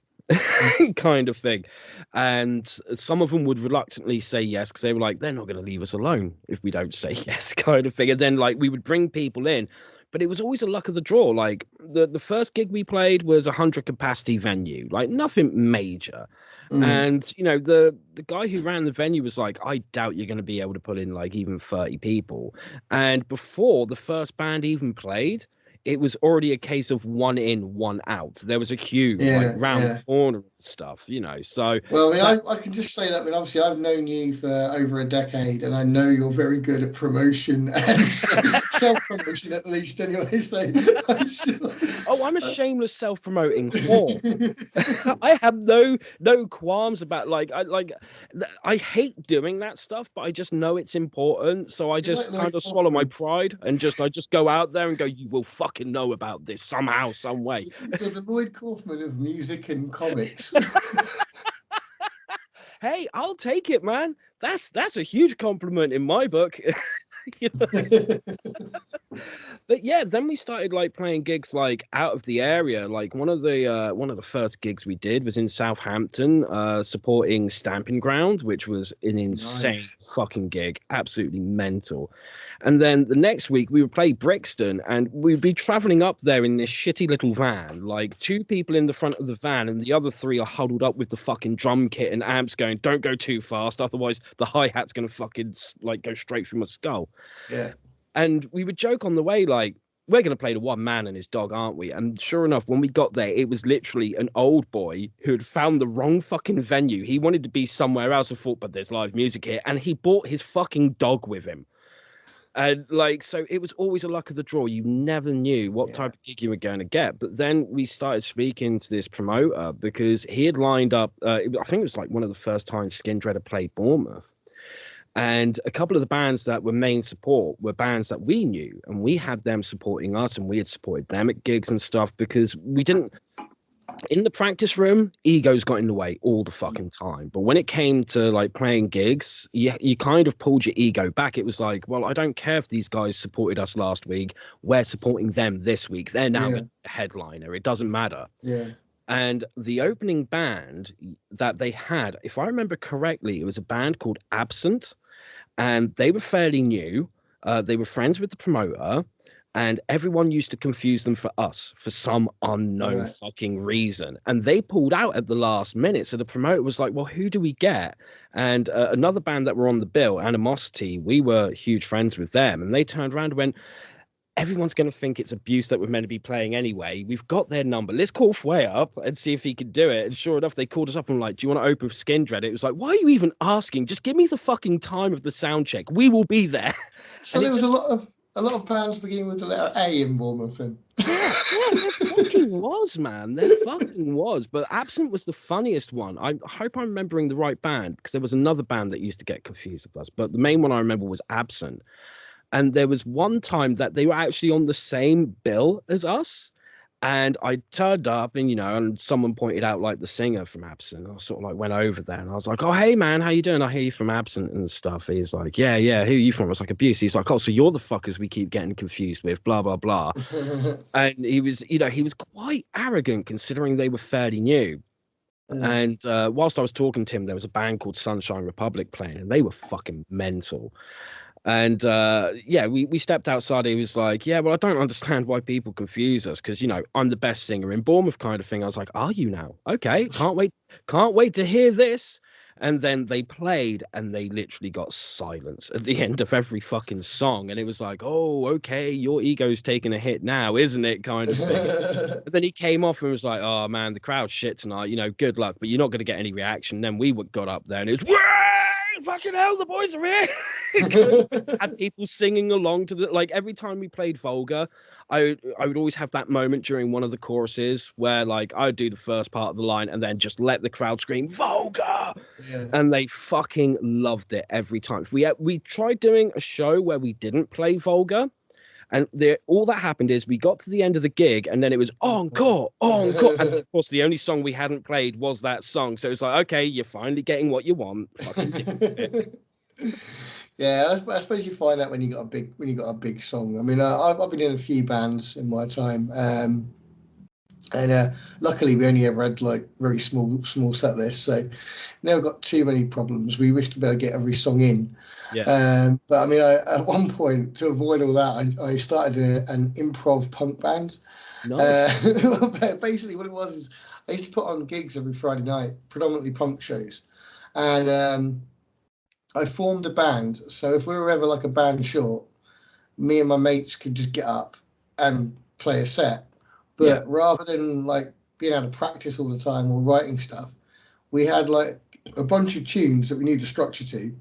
kind of thing. And some of them would reluctantly say yes because they were like, they're not going to leave us alone if we don't say yes, kind of thing. And then like we would bring people in, but it was always a luck of the draw. Like the first gig we played was a 100 capacity venue, like nothing major. Mm. And you know, the guy who ran the venue was like, I doubt you're going to be able to put in like even 30 people. And before the first band even played, it was already a case of one in, one out. There was a queue like Yeah, round the yeah. corner and stuff, you know. So Well, I mean, that I can just say that. I mean, obviously, I've known you for over a decade, and I know you're very good at promotion and self-promotion, at least. Anyway, so I'm sure. oh, I'm a uh, shameless self-promoting whore. I have no qualms about I hate doing that stuff, but I just know it's important, so I You're like just kind Lloyd of swallow my Kaufman. pride and just go out there and go, you will fucking know about this somehow, some way. You're the Lloyd Kaufman of music and comics. Hey, I'll take it, man. That's a huge compliment in my book. You know? But yeah, then we started like playing gigs like out of the area. Like one of the first gigs we did was in Southampton, supporting Stamping Ground, which was an insane Nice. fucking gig, absolutely mental. And then the next week we would play Brixton, and we'd be traveling up there in this shitty little van, like two people in the front of the van, and the other three are huddled up with the fucking drum kit and amps going, "Don't go too fast, otherwise the hi-hat's gonna fucking like go straight through my skull." Yeah. And we would joke on the way, like, we're going to play the one man and his dog, aren't we? And sure enough, when we got there, it was literally an old boy who had found the wrong fucking venue. He wanted to be somewhere else and thought, but there's live music here. And he brought his fucking dog with him. And like, so it was always a luck of the draw. You never knew what Yeah. type of gig you were going to get. But then we started speaking to this promoter because he had lined up, I think it was like one of the first times Skin Dread had played Bournemouth. And a couple of the bands that were main support were bands that we knew, and we had them supporting us, and we had supported them at gigs and stuff because we didn't. In the practice room, egos got in the way all the fucking time. But when it came to like playing gigs, you kind of pulled your ego back. It was like, well, I don't care if these guys supported us last week. We're supporting them this week. They're now Yeah. the headliner. It doesn't matter. Yeah. And the opening band that they had, if I remember correctly, it was a band called Absent, and they were fairly new. They were friends with the promoter, and everyone used to confuse them for us for some unknown Right. fucking reason. And they pulled out at the last minute. So the promoter was like, well, who do we get? And another band that were on the bill, Animosity, we were huge friends with them. And they turned around and went, everyone's going to think it's abuse that we're meant to be playing anyway. We've got their number. Let's call FWAH up and see if he could do it. And sure enough, they called us up and were like, do you want to open for Skin Dread? It was like, why are you even asking? Just give me the fucking time of the sound check. We will be there. So And there it was just, a lot of bands beginning with the letter A in Bournemouth then. yeah, there fucking was, man. There fucking was. But Absent was the funniest one. I hope I'm remembering the right band because there was another band that used to get confused with us. But the main one I remember was Absent. And there was one time that they were actually on the same bill as us. And I turned up and, you know, and someone pointed out like the singer from Absent. I sort of like went over there and I was like, oh, hey, man, how you doing? I hear you from Absent and stuff. He's like, yeah, yeah, who are you from? I was like, Abuse. He's like, oh, so you're the fuckers we keep getting confused with, blah, blah, blah. And he was, you know, he was quite arrogant considering they were fairly new. Mm. And whilst I was talking to him, there was a band called Sunshine Republic playing, and they were fucking mental. And yeah, we stepped outside. He was like, yeah, well, I don't understand why people confuse us because, you know, I'm the best singer in Bournemouth kind of thing. I was like, are you now? Okay, can't wait to hear this. And then they played and they literally got silence at the end of every fucking song. And it was like, oh, okay, your ego's taking a hit now, isn't it? Kind of thing. But then he came off and was like, oh man, the crowd's shit tonight. You know, good luck, but you're not going to get any reaction. Then we got up there and it was, "Way! Fucking hell, the boys are here." Kind of had people singing along to the like every time we played Volga, I would always have that moment during one of the choruses where like I'd do the first part of the line and then just let the crowd scream Volga, Yeah. and they fucking loved it every time. We tried doing a show where we didn't play Volga, and all that happened is we got to the end of the gig and then it was encore, encore. And of course, the only song we hadn't played was that song. So it's like, okay, you're finally getting what you want. Fucking deal with it. Yeah, I suppose you find that when you got a big song. I mean, I've been in a few bands in my time, and luckily we only ever had like very small set lists, so never got too many problems. We wish to be able to get every song in. Yeah. But I mean, at one point, to avoid all that, I started an improv punk band. Nice. Basically, what it was is I used to put on gigs every Friday night, predominantly punk shows, and I formed a band. So if we were ever like a band short, me and my mates could just get up and play a set. Yeah. But rather than like being able to practice all the time or writing stuff, we had like a bunch of tunes that we needed a structure to.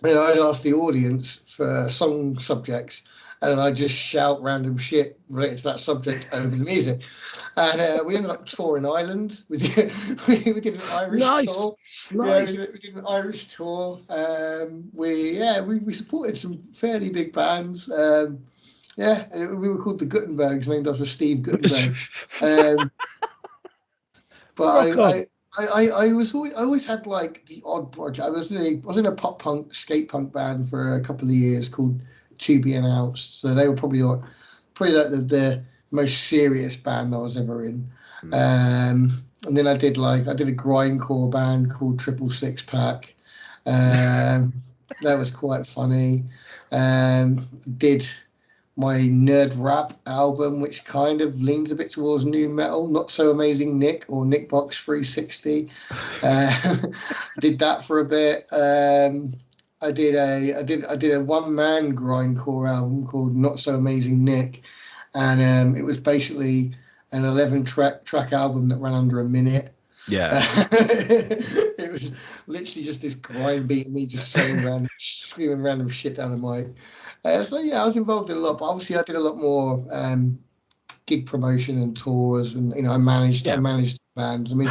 And I'd ask the audience for song subjects, and I'd just shout random shit related to that subject over the music. And we ended up touring Ireland. We did an Irish Nice. tour. Yeah, Nice. we did an Irish tour. We supported some fairly big bands. Yeah, we were called the Gutenbergs, named after Steve Gutenberg. Um, but Rock on. I always had like the odd project. I was in a pop punk skate punk band for a couple of years called To Be Announced. So they were probably like the most serious band I was ever in. Mm. And then I did a grindcore band called Triple Six Pack. Um, that was quite funny. Did my nerd rap album, which kind of leans a bit towards new metal. Not So Amazing Nick or Nick Box 360. Uh, did that for a bit. I did a one man grindcore album called Not So Amazing Nick, and it was basically an 11 track album that ran under a minute. Yeah. It was literally just this grind beat, me just saying random, screaming random shit down the mic. So yeah, I was involved in a lot, but obviously I did a lot more gig promotion and tours, and I managed I Yeah. managed bands. I mean,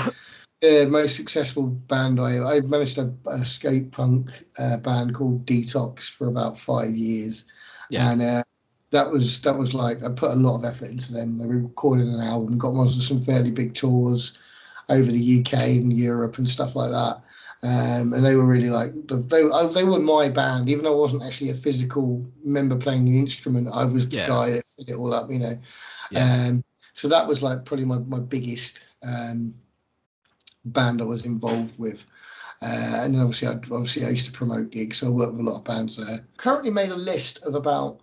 the most successful band I managed a skate punk band called Detox for about 5 years, Yeah. and that was like I put a lot of effort into them. They recorded an album, got on some fairly big tours over the UK and Europe and stuff like that. And they were really like they were my band, even though I wasn't actually a physical member playing the instrument. I was the Yeah. guy that set it all up. Yeah. So that was like probably my biggest band I was involved with. And then obviously I used to promote gigs, so I worked with a lot of bands there. Currently made a list of about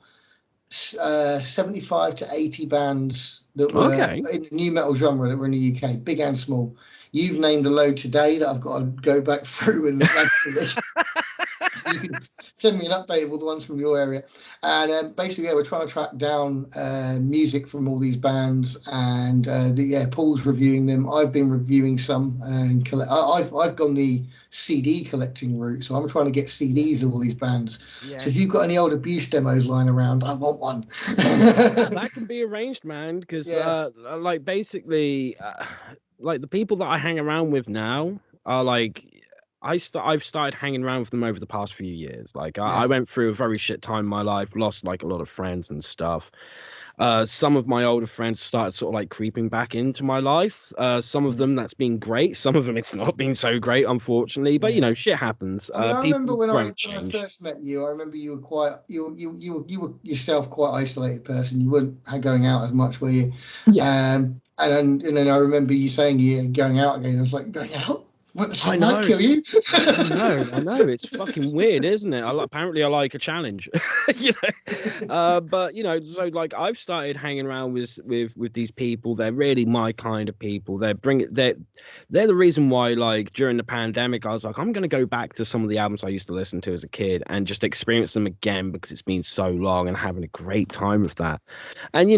75 to 80 bands that were Okay. in the new metal genre that were in the UK, big and small. You've named a load today that I've got to go back through and add to the list. So you can send me an update of all the ones from your area. And basically, yeah, we're trying to track down music from all these bands, and Paul's reviewing them. I've been reviewing some, and I've gone the CD collecting route, so I'm trying to get CDs of all these bands. So if you've Yes. got any old Abuse demos lying around, I want one. Yeah, that can be arranged, man. Because Yeah, like basically, like the people that I hang around with now are like I've started hanging around with them over the past few years. Like I yeah, went through a very shit time in my life, lost like a lot of friends and stuff. Some of my older friends started sort of like creeping back into my life. Some of mm, them that's been great. Some of them it's not been so great, unfortunately. But yeah. shit happens. I mean, I remember People when grow I and when I change. first met you. I remember you were quite you were yourself quite isolated person. You weren't going out as much, were you? Yeah, And then I remember you saying you're going out again. I was like, going out? What the I sun might know. kill you? I know. It's fucking weird, isn't it? Apparently, I like a challenge, you know. But so like I've started hanging around with these people. They're really my kind of people. They're the reason why, like during the pandemic, I was like, I'm gonna go back to some of the albums I used to listen to as a kid and just experience them again because it's been so long and having a great time with that. And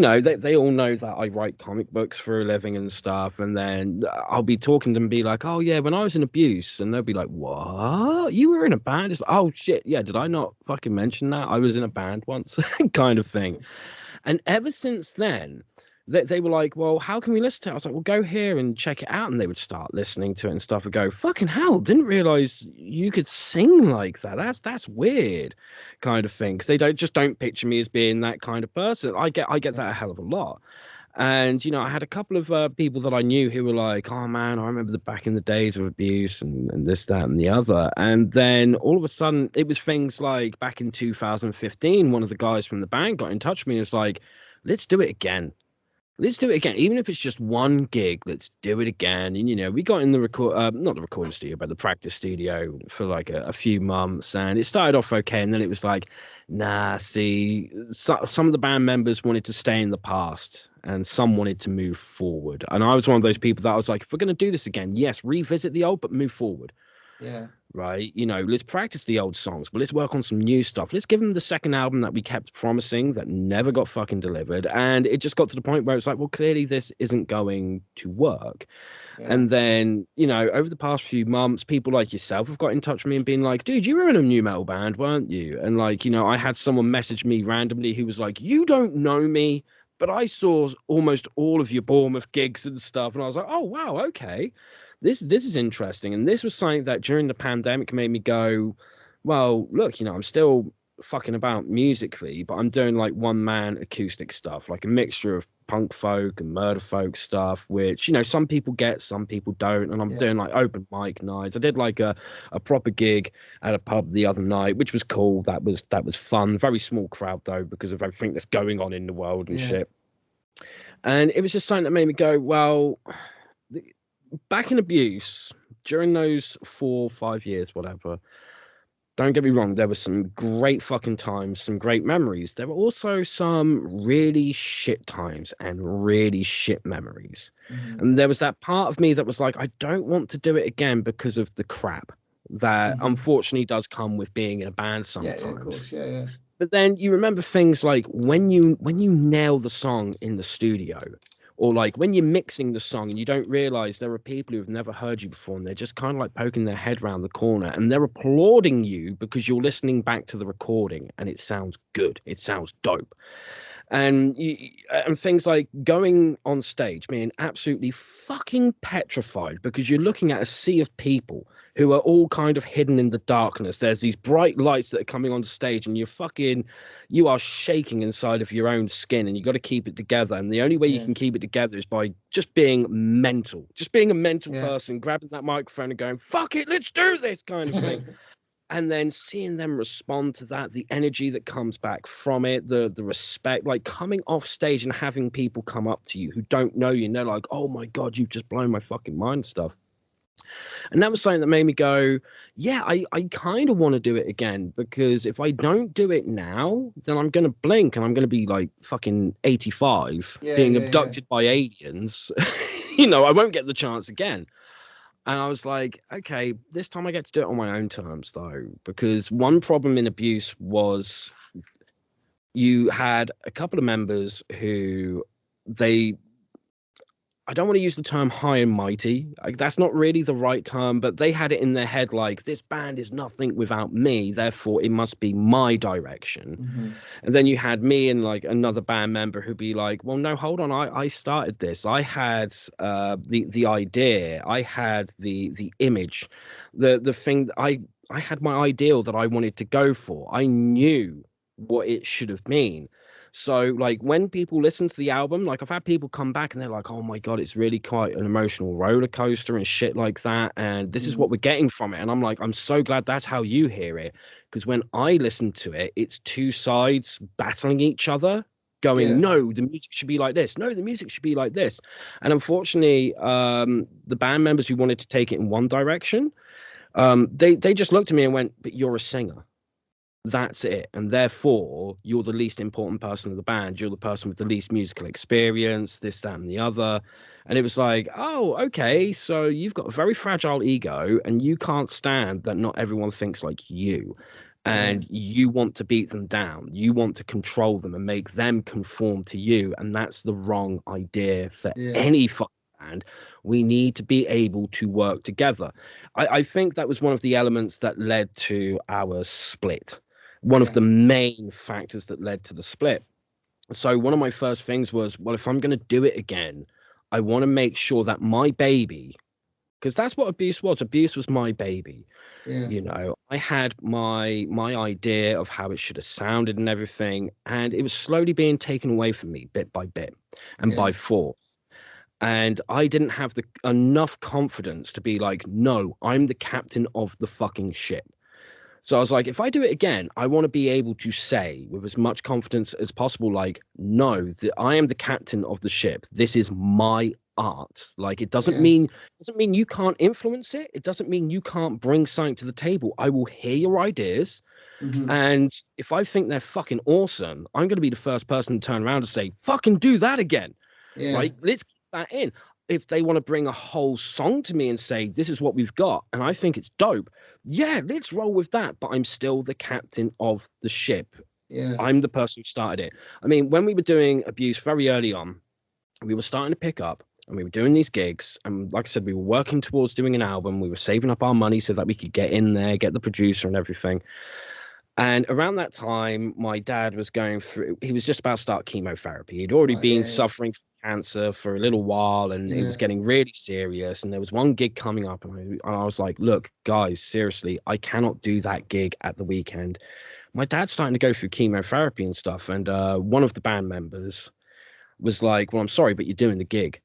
they all know that I write comic books for a living and stuff. And then I'll be talking to them and be like, oh yeah, when I was in Abuse, and they'll be like, what? You were in a band? It's like, oh shit, yeah, did I not fucking mention that? I was in a band once, kind of thing. And ever since then, they were like, well, how can we listen to it? I was like, well, go here and check it out. And they would start listening to it and stuff and go, fucking hell, didn't realize you could sing like that. That's weird, kind of thing. Because they don't picture me as being that kind of person. I get that a hell of a lot. And I had a couple of people that I knew who were like, "Oh man, I remember the back in the days of Abuse and this, that, and the other." And then all of a sudden, it was things like back in 2015, one of the guys from the band got in touch with me and was like, "Let's do it again." let's do it again, even if it's just one gig. Let's do it again. And we got in the not the recording studio, but the practice studio for like a few months, and it started off okay, and then it was like, nah. See, some of the band members wanted to stay in the past, and some wanted to move forward. And I was one of those people that I was like, if we're gonna do this again, yes, revisit the old, but move forward. Yeah, Right? Let's practice the old songs, but let's work on some new stuff. Let's give them the second album that we kept promising that never got fucking delivered. And it just got to the point where it's like, well, clearly this isn't going to work. yeah, And then, over the past few months, people like yourself have got in touch with me and been like, dude, you were in a new metal band, weren't you? And like, I had someone message me randomly who was like, you don't know me, but I saw almost all of your Bournemouth gigs and stuff. And I was like, oh, wow, okay. This is interesting. And this was something that during the pandemic made me go, well, look, I'm still fucking about musically, but I'm doing like one man acoustic stuff, like a mixture of punk folk and murder folk stuff, which some people get, some people don't. And I'm yeah, doing like open mic nights. I did like a proper gig at a pub the other night, which was cool. That was fun. Very small crowd though, because of everything that's going on in the world and yeah. shit. And it was just something that made me go, well, back in Abuse during those 4 or 5 years, whatever. Don't get me wrong, there were some great fucking times, some great memories. There were also some really shit times and really shit memories. Hmm. And there was that part of me that was like, I don't want to do it again because of the crap that Hmm. unfortunately does come with being in a band Yeah, yeah, of sometimes. course. Yeah, yeah, But then you remember things like when you nail the song in the studio, or like when you're mixing the song and you don't realize there are people who've never heard you before and they're just kind of like poking their head around the corner and they're applauding you because you're listening back to the recording and it sounds good, it sounds dope. And things like going on stage being absolutely fucking petrified because you're looking at a sea of people who are all kind of hidden in the darkness. There's these bright lights that are coming on stage and you are shaking inside of your own skin and you got to keep it together, and the only way you yeah, can keep it together is by just being mental, just being a mental yeah. person, grabbing that microphone and going fuck it, let's do this kind of thing. And then seeing them respond to that, the energy that comes back from it, the respect, like coming off stage and having people come up to you who don't know you and they're like, oh my god, you've just blown my fucking mind, stuff. And that was something that made me go, yeah, I kind of want to do it again, because if I don't do it now, then I'm gonna blink and I'm gonna be like fucking 85 Yeah, being yeah, yeah, abducted by aliens. I won't get the chance again. And I was like, okay, this time I get to do it on my own terms, though, because one problem in Abuse was you had a couple of members who they I don't want to use the term high and mighty. Like, that's not really the right term, but they had it in their head like this band is nothing without me, therefore it must be my direction. hmm, And then you had me and like another band member who'd be like, well, no, hold on, I started this. I had the idea, I had the image, the thing that I had my ideal that I wanted to go for. I knew what it should have been. So like when people listen to the album, like I've had people come back and they're like, oh my God, it's really quite an emotional roller coaster and shit like that. And this is what mm, we're getting from it. And I'm like, I'm so glad that's how you hear it. Because when I listen to it, it's two sides battling each other, going, yeah, no, the music should be like this. No, the music should be like this. And unfortunately, the band members who wanted to take it in one direction, they just looked at me and went, but you're a singer. That's it. And therefore, you're the least important person of the band. You're the person with the least musical experience, this, that, and the other. And it was like, oh, okay. So you've got a very fragile ego and you can't stand that not everyone thinks like you. yeah, And you want to beat them down. You want to control them and make them conform to you. And that's the wrong idea for yeah, any fucking band. We need to be able to work together. I think that was one of the elements that led to our split, one of yeah, the main factors that led to the split. So one of my first things was, well, if I'm going to do it again, I want to make sure that my baby, because that's what Abuse was. Abuse was my baby. yeah, I had my idea of how it should have sounded and everything, and it was slowly being taken away from me bit by bit and yeah, by force. And I didn't have the enough confidence to be like, no, I'm the captain of the fucking ship. So I was like, if I do it again, I want to be able to say with as much confidence as possible, like, no, I am the captain of the ship. This is my art. Like, Yeah. it doesn't mean you can't influence it. It doesn't mean you can't bring something to the table. I will hear your ideas. Hmm. And if I think they're fucking awesome, I'm going to be the first person to turn around and say, fucking do that again. Yeah. Right? Let's keep that in. If they want to bring a whole song to me and say, this is what we've got, and I think it's dope, yeah, let's roll with that. But I'm still the captain of the ship. Yeah. I'm the person who started it. I mean, when we were doing Abuse very early on, we were starting to pick up and we were doing these gigs. And like I said, we were working towards doing an album. We were saving up our money so that we could get in there, get the producer and everything. And around that time, my dad was going through, he was just about to start chemotherapy. He'd already Right. been Yeah. suffering from cancer for a little while and it Yeah. was getting really serious. And there was one gig coming up, and I was like, look, guys, seriously, I cannot do that gig at the weekend. My dad's starting to go through chemotherapy and stuff. And one of the band members was like, well, I'm sorry, but you're doing the gig.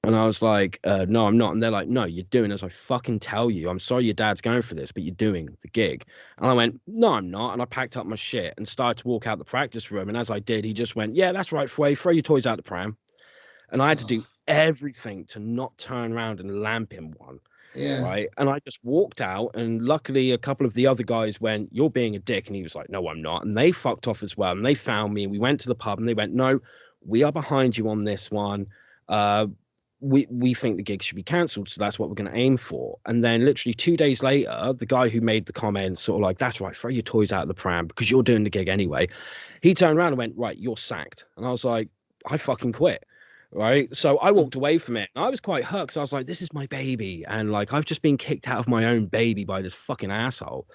And I was like, no, I'm not. And they're like, no, you're doing as I fucking tell you. I'm sorry your dad's going for this, but you're doing the gig. And I went, no, I'm not. And I packed up my shit and started to walk out the practice room. And as I did, he just went, yeah, that's right, FWAH, throw your toys out the pram. And I had to Oh, do everything to not turn around and lamp him one. yeah. Right. And I just walked out. And luckily, a couple of the other guys went, you're being a dick. And he was like, no, I'm not. And they fucked off as well. And they found me. And we went to the pub and they went, no, we are behind you on this one. Uh, we think the gig should be cancelled, so that's what we're going to aim for. And then literally 2 days later, the guy who made the comment, sort of like, that's right, throw your toys out of the pram because you're doing the gig anyway. He turned around and went, right, you're sacked. And I was like, I fucking quit. Right. So I Mm. walked away from it. And I was quite hurt because I was like, this is my baby. And like, I've just been kicked out of my own baby by this fucking asshole.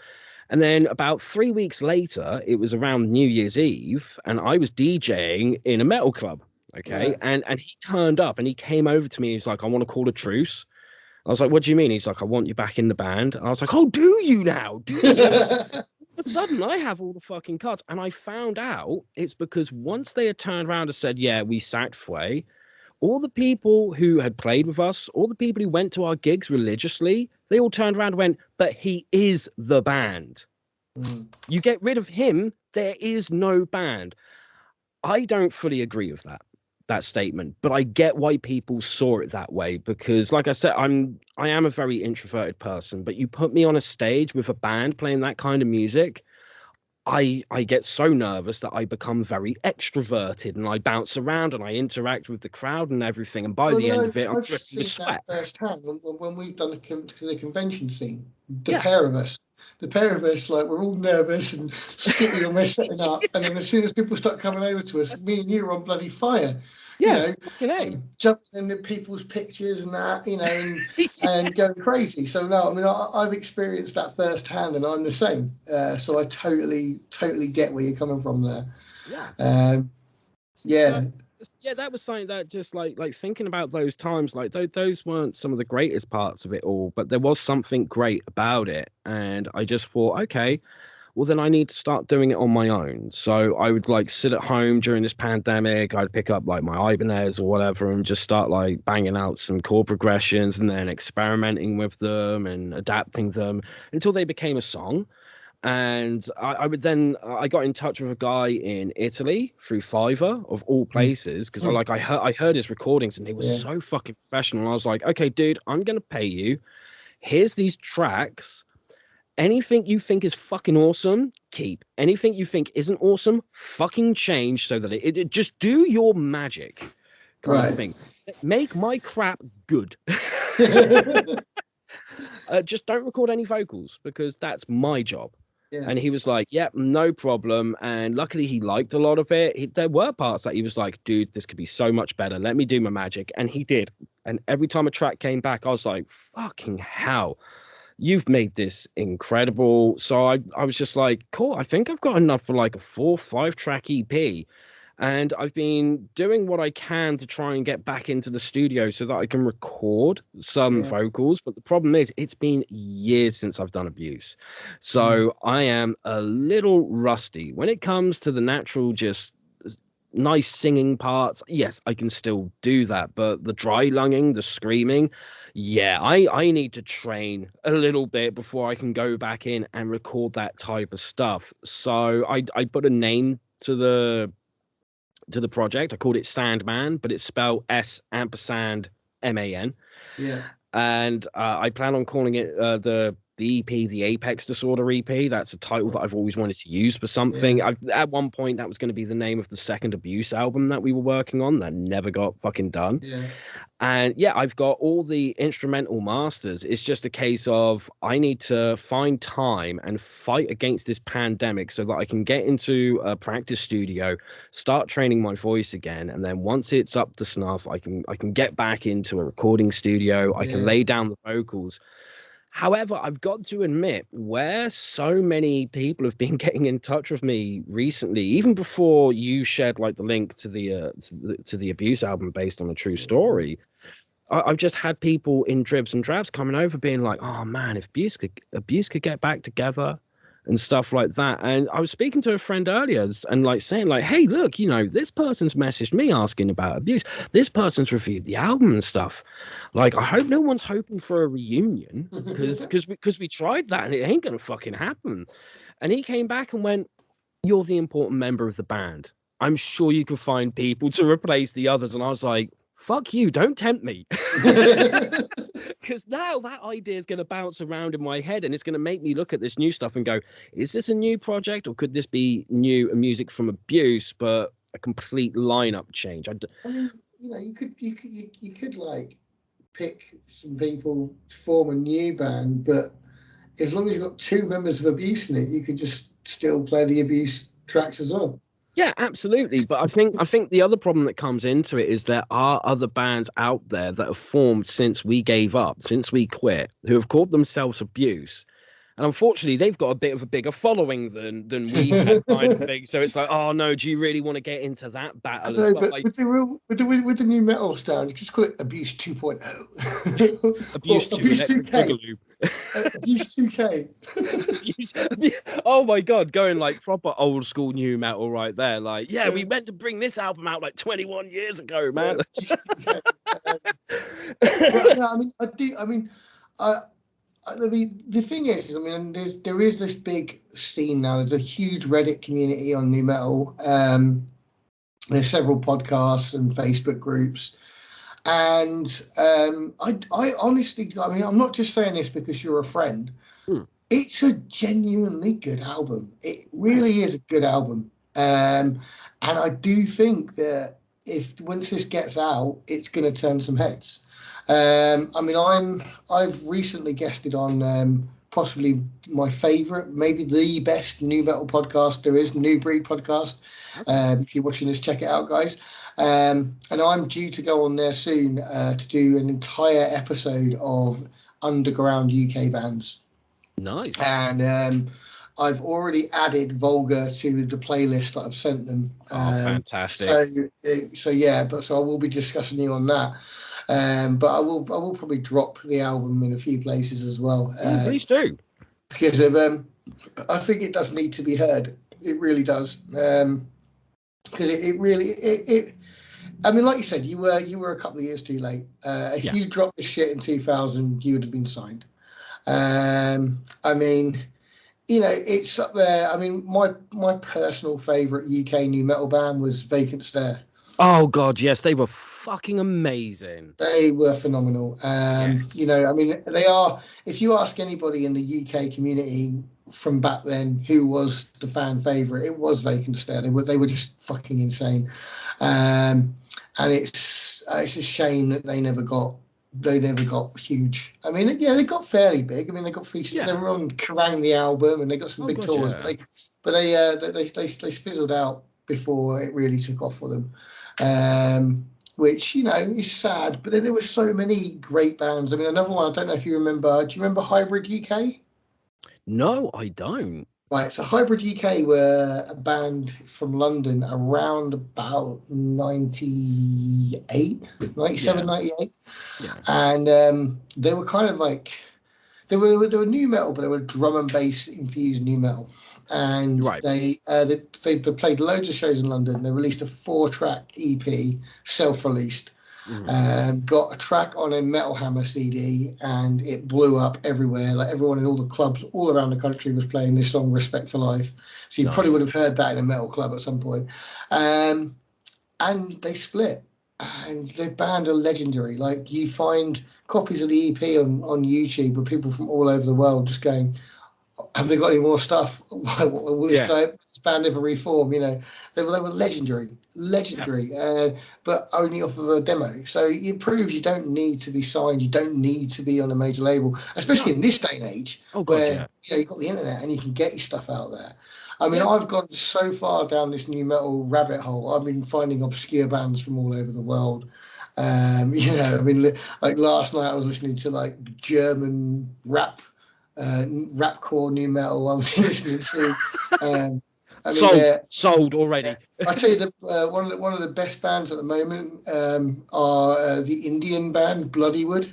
And then about 3 weeks later, it was around New Year's Eve, and I was DJing in a metal club. Okay. Right. And he turned up and he came over to me. He's like, I want to call a truce. I was like, what do you mean? He's like, I want you back in the band. And I was like, oh, do you now? Do you? So all of a sudden I have all the fucking cards. And I found out it's because once they had turned around and said, yeah, we sacked Fway, all the people who had played with us, all the people who went to our gigs religiously, they all turned around and went, but he is the band. Mm. You get rid of him, there is no band. I don't fully agree with that statement, but I get why people saw it that way because like I said, I am a very introverted person, but you put me on a stage with a band playing that kind of music, I get so nervous that I become very extroverted and I bounce around and I interact with the crowd and everything. And by Well, I the mean, end of it, I'm I've dripping with seen that sweat. firsthand when we've done the convention scene. The Yeah. pair of us, like we're all nervous and skitty when we're setting up, and then as soon as people start coming over to us, me and you are on bloody fire, you Yeah. know, Fucking A. and jumping into people's pictures and that, Yeah. and going crazy. So no, I mean, I've experienced that firsthand, and I'm the same. So I totally get where you're coming from there. Yeah. Um, So yeah, yeah, that was something that just like thinking about those times, like those weren't some of the greatest parts of it all, but there was something great about it. And I just thought, okay, well then I need to start doing it on my own. So I would like sit at home during this pandemic, I'd pick up like my Ibanez or whatever and just start like banging out some chord progressions and then experimenting with them and adapting them until they became a song. And I would then I got in touch with a guy in Italy through Fiverr of all mm, places because mm, I heard his recordings and they were yeah, so fucking professional. And I was like, okay, dude, I'm gonna pay you. Here's these tracks. Anything you think is fucking awesome, keep. Anything you think isn't awesome, fucking change so that it just do your magic, kind of right. thing. Make my crap good. Just don't record any vocals because that's my job. Yeah. And he was like, yep, no problem. And luckily he liked a lot of it. There were parts that he was like, dude, this could be so much better. Let me do my magic. And he did. And every time a track came back, I was like, fucking hell, you've made this incredible. So I was just like, cool, I think I've got enough for like a 4 or 5 track EP. And I've been doing what I can to try and get back into the studio so that I can record some Yeah. vocals. But the problem is, it's been years since I've done Abuse. Mm. So I am a little rusty when it comes to the natural, just nice singing parts, yes, I can still do that. But the dry lunging, the screaming, yeah, I need to train a little bit before I can go back in and record that type of stuff. So I put a name to the project. I called it Sandman, but it's spelled S ampersand MAN. Yeah, And I plan on calling it the EP, the Apex Disorder EP. That's a title that right. I've always wanted to use for something. Yeah, At one point, that was going to be the name of the second Abuse album that we were working on. That never got fucking done. yeah, And yeah, I've got all the instrumental masters. It's just a case of I need to find time and fight against this pandemic so that I can get into a practice studio, start training my voice again, and then once it's up to snuff, I can get back into a recording studio. I can yeah, lay down the vocals. However, I've got to admit, where so many people have been getting in touch with me recently, even before you shared like the link to the Abuse album based on a true story, I've just had people in dribs and drabs coming over being like, "Oh man, if Abuse could get back together and stuff like that." And I was speaking to a friend earlier and like saying like, "Hey, look, this person's messaged me asking about Abuse. This person's reviewed the album and stuff. Like, I hope no one's hoping for a reunion because we tried that and it ain't gonna fucking happen." And he came back and went, "You're the important member of the band. I'm sure you can find people to replace the others." And I was like, "Fuck you, don't tempt me." Because now that idea is going to bounce around in my head and it's going to make me look at this new stuff and go, is this a new project or could this be new music from Abuse, but a complete lineup change? I mean, you could like pick some people to form a new band, but as long as you've got two members of Abuse in it, you could just still play the Abuse tracks as well. Yeah, absolutely. But I think the other problem that comes into it is there are other bands out there that have formed since we gave up, since we quit, who have called themselves Abuse. And unfortunately, they've got a bit of a bigger following than we had, kind of thing. So it's like, oh no, do you really want to get into that I battle don't as know, well? but Like with the new metal sound, you just call it Abuse 2.0 Abuse or 2, Abuse Electric 2K, Boogaloo. Abuse 2K. Oh my god, going like proper old school new metal right there. Like, yeah, we Yeah, meant to bring this album out like 21 years ago, yeah, man. Abuse 2K. Um, but no, I mean, I do. I mean, the thing is, I mean, there is this big scene now. There's a huge Reddit community on new metal. There's several podcasts and Facebook groups, and I honestly, I mean, I'm not just saying this because you're a friend. Hmm. It's a genuinely good album. It really is a good album. And I do think that if once this gets out, it's going to turn some heads. I mean, I've recently guested on possibly my favorite, maybe the best new metal podcast there is, New Breed podcast. Okay. If you're watching this, check it out, guys. And I'm due to go on there soon to do an entire episode of underground UK bands. Nice. And I've already added Volga to the playlist that I've sent them. Oh, So, fantastic. so yeah, but so I will be discussing you on that. But I will probably drop the album in a few places as well Please do. because of I think it does need to be heard. It really does. Because it really it I mean, like you said, you were a couple of years too late. If Yeah. you dropped this shit in 2000, you would have been signed. I mean, it's up there. I mean, my personal favourite UK new metal band was Vacant Stare. Oh god, yes, they were fucking amazing. They were phenomenal. Yes. I mean, they are. If you ask anybody in the UK community from back then who was the fan favourite, it was Vacant Stare. They were just fucking insane. And it's a shame that they never got huge. I mean, yeah, they got fairly big. I mean, they got featured. They Yeah. were on Kerrang the album, and they got some Oh big god, tours. yeah. They fizzled out before it really took off for them. Which is sad. But then there were so many great bands. I mean, another one. I don't know if you remember. Do you remember Hybrid UK? No, I don't. Right, so Hybrid UK were a band from London around about 98, 97, Yeah. 98. Yeah. And they were kind of like They were new metal, but they were drum and bass infused new metal, and Right. they played loads of shows in London. They released a 4-track EP, self-released. Mhm. Got a track on a Metal Hammer CD, and it blew up everywhere. Like everyone in all the clubs all around the country was playing this song, "Respect for Life." So you probably would Nice. have heard that in a metal club at some point. Um, and they split, and the band are legendary. Like you find copies of the EP on YouTube with people from all over the world just going, have they got any more stuff? Will Yeah. this band ever reform? They were legendary, Yeah. but only off of a demo. So it proves you don't need to be signed. You don't need to be on a major label, especially No. in this day and age Oh God, where yeah. you've got the internet and you can get your stuff out there. I mean, Yeah. I've gone so far down this new metal rabbit hole. I've been finding obscure bands from all over the world. I mean, like last night I was listening to like German rapcore new metal I was listening to. Um, I mean, Sold. they're Sold yeah. already. I tell you, one of the best bands at the moment are the Indian band Bloodywood.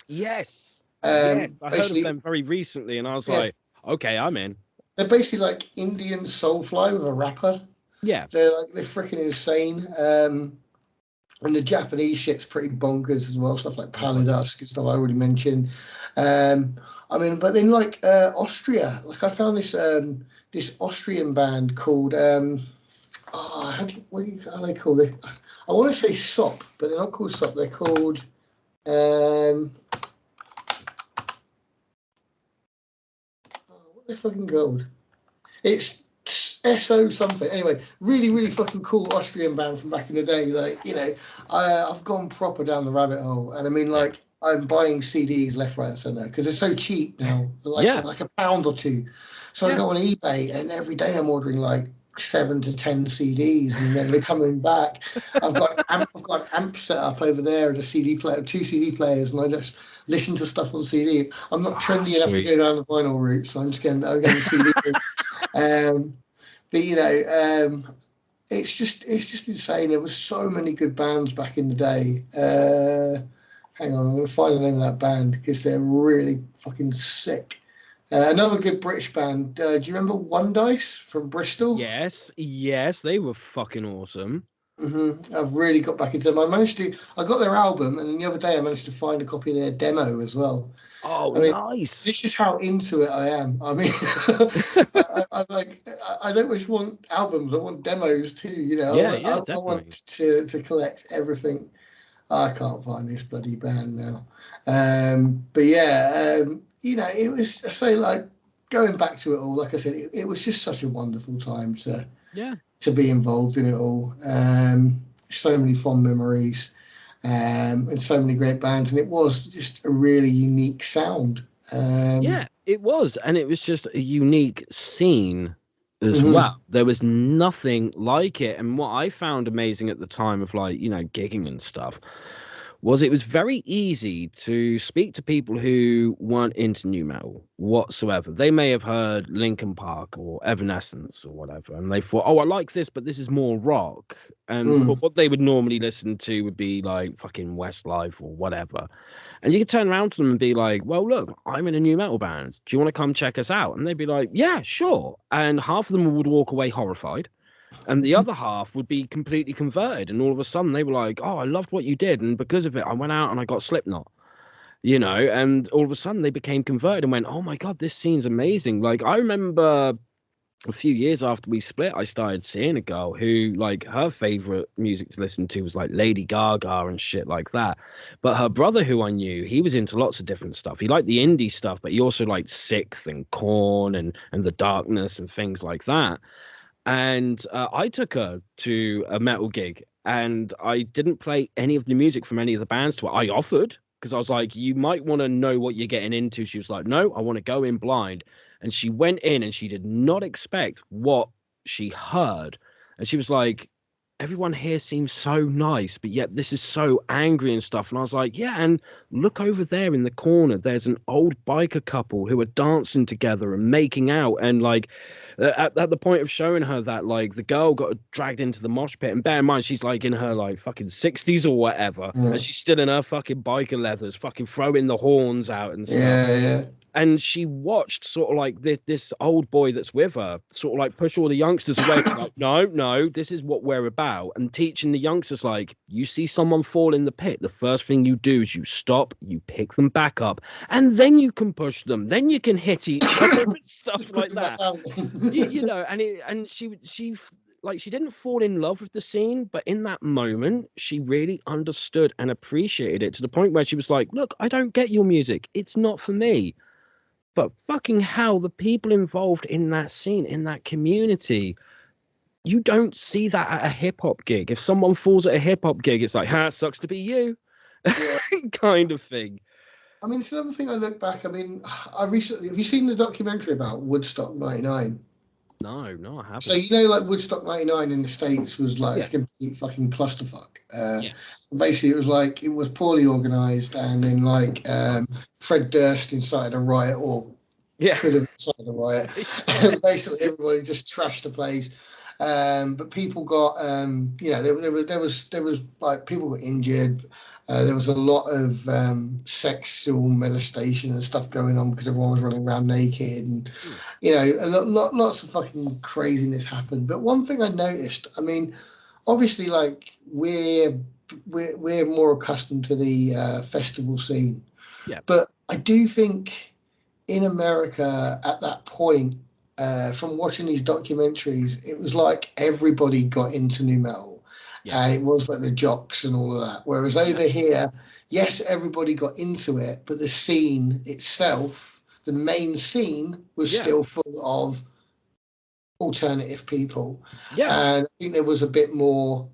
Yes. Yes. I heard of Basically, them very recently, and I was yeah, like, okay, I'm in. they're basically like Indian Soulfly with a rapper. Yeah. They're freaking insane. And the Japanese shit's pretty bonkers as well. Stuff like Nice. Palidusk and stuff I already mentioned. I mean, but then like Austria, like I found this Austrian band called how are they called? I want to say SOP, but they're not called SOP. They're called what are they fucking called? It's SO something. Anyway, really, really Okay. fucking cool Austrian band from back in the day. Like, I've gone proper down the rabbit hole, and I mean, Yeah. like, I'm buying CDs left, right, and centre because they're so cheap now, like Yeah. like a pound or two. So I Yeah. go on eBay, and every day I'm ordering like 7 to 10 CDs, and then they're coming back. I've got an amp set up over there and a CD player, 2 CD players, and I just listen to stuff on CD. I'm not Ah, trendy enough to sweet. go down the vinyl route, so I'm going the CD route. Um, but it's just insane. There was so many good bands back in the day. Hang on, I'm gonna find the name of that band because they're really fucking sick. Another good British band. Do you remember One Dice from Bristol? Yes. Yes. They were fucking awesome. I've really got back into them. I got their album, and then the other day I managed to find a copy of their demo as well. Oh, I mean, nice. this is how into it I am. I mean, I don't just want albums. I want demos too. Yeah. I, Yeah. I want Definitely. to collect everything. I can't find this bloody band now. But yeah, it was so like going back to it all. Like I said, it was just such a wonderful time Yeah. to be involved in it all. So many fond memories, and so many great bands, and it was just a really unique sound. Yeah, it was. And it was just a unique scene as well. Mhm. There was nothing like it. And what I found amazing at the time of like, gigging and stuff was it was very easy to speak to people who weren't into new metal whatsoever. They may have heard Linkin Park or Evanescence or whatever, and they thought, "Oh, I like this, but this is more rock." And but Mm. what they would normally listen to would be like fucking Westlife or whatever. And you could turn around to them and be like, "Well, look, I'm in a new metal band. Do you want to come check us out?" And they'd be like, "Yeah, sure." And half of them would walk away horrified, and the other half would be completely converted. And all of a sudden, they were like, "Oh, I loved what you did, and because of it, I went out and I got Slipknot." And all of a sudden they became converted and went, "Oh my God, this scene's amazing." Like I remember a few years after we split, I started seeing a girl who, like, her favorite music to listen to was like Lady Gaga and shit like that. But her brother, who I knew, he was into lots of different stuff. He liked the indie stuff, but he also liked Sixth and Corn and the Darkness and things like that. And I took her to a metal gig, and I didn't play any of the music from any of the bands to her. I offered because I was like, "You might want to know what you're getting into." She was like, "No, I want to go in blind." And she went in, and she did not expect what she heard. And she was like, "Everyone here seems so nice, but yet this is so angry and stuff." And I was like, "Yeah, and look over there in the corner. There's an old biker couple who are dancing together and making out." And like, at the point of showing her that, like, the girl got dragged into the mosh pit, and bear in mind she's like in her like fucking 60s or whatever, and Yeah, she's still in her fucking biker leathers, fucking throwing the horns out and stuff. yeah, yeah. and she watched sort of like this old boy that's with her sort of like push all the youngsters away, like, no, this is what we're about, and teaching the youngsters, like, you see someone fall in the pit, the first thing you do is you stop, you pick them back up, and then you can push them, then you can hit each other and stuff Just push like them back that. down. You know, and she didn't fall in love with the scene, but in that moment she really understood and appreciated it, to the point where she was like, look, I don't get your music, it's not for me. But fucking hell, the people involved in that scene, in that community, you don't see that at a hip hop gig. If someone falls at a hip hop gig, it's like, ha, sucks to be you, Yeah. kind of thing. I mean, it's another thing. I look back. I mean, I recently, have you seen the documentary about Woodstock '99? No, I So haven't. you know, like Woodstock '99 in the States was like Yeah. a complete fucking clusterfuck. Yes. Basically, it was like it was poorly organised, and then like Fred Durst incited a riot, or Yeah. could have incited a riot. Yeah. Basically, everybody just trashed the place. But people got, there was like people got injured. There was a lot of sexual molestation and stuff going on because everyone was running around naked, and Hmm. lots of fucking craziness happened. But one thing I noticed, I mean, obviously, like we're more accustomed to the festival scene, Yeah. but I do think in America at that point, from watching these documentaries, it was like everybody got into new metal, Yeah. and it was like the jocks and all of that. Whereas Yeah. over here, yes, everybody got into it, but the scene itself, the main scene, was Yeah. still full of alternative people, Yeah. and I think there was a bit more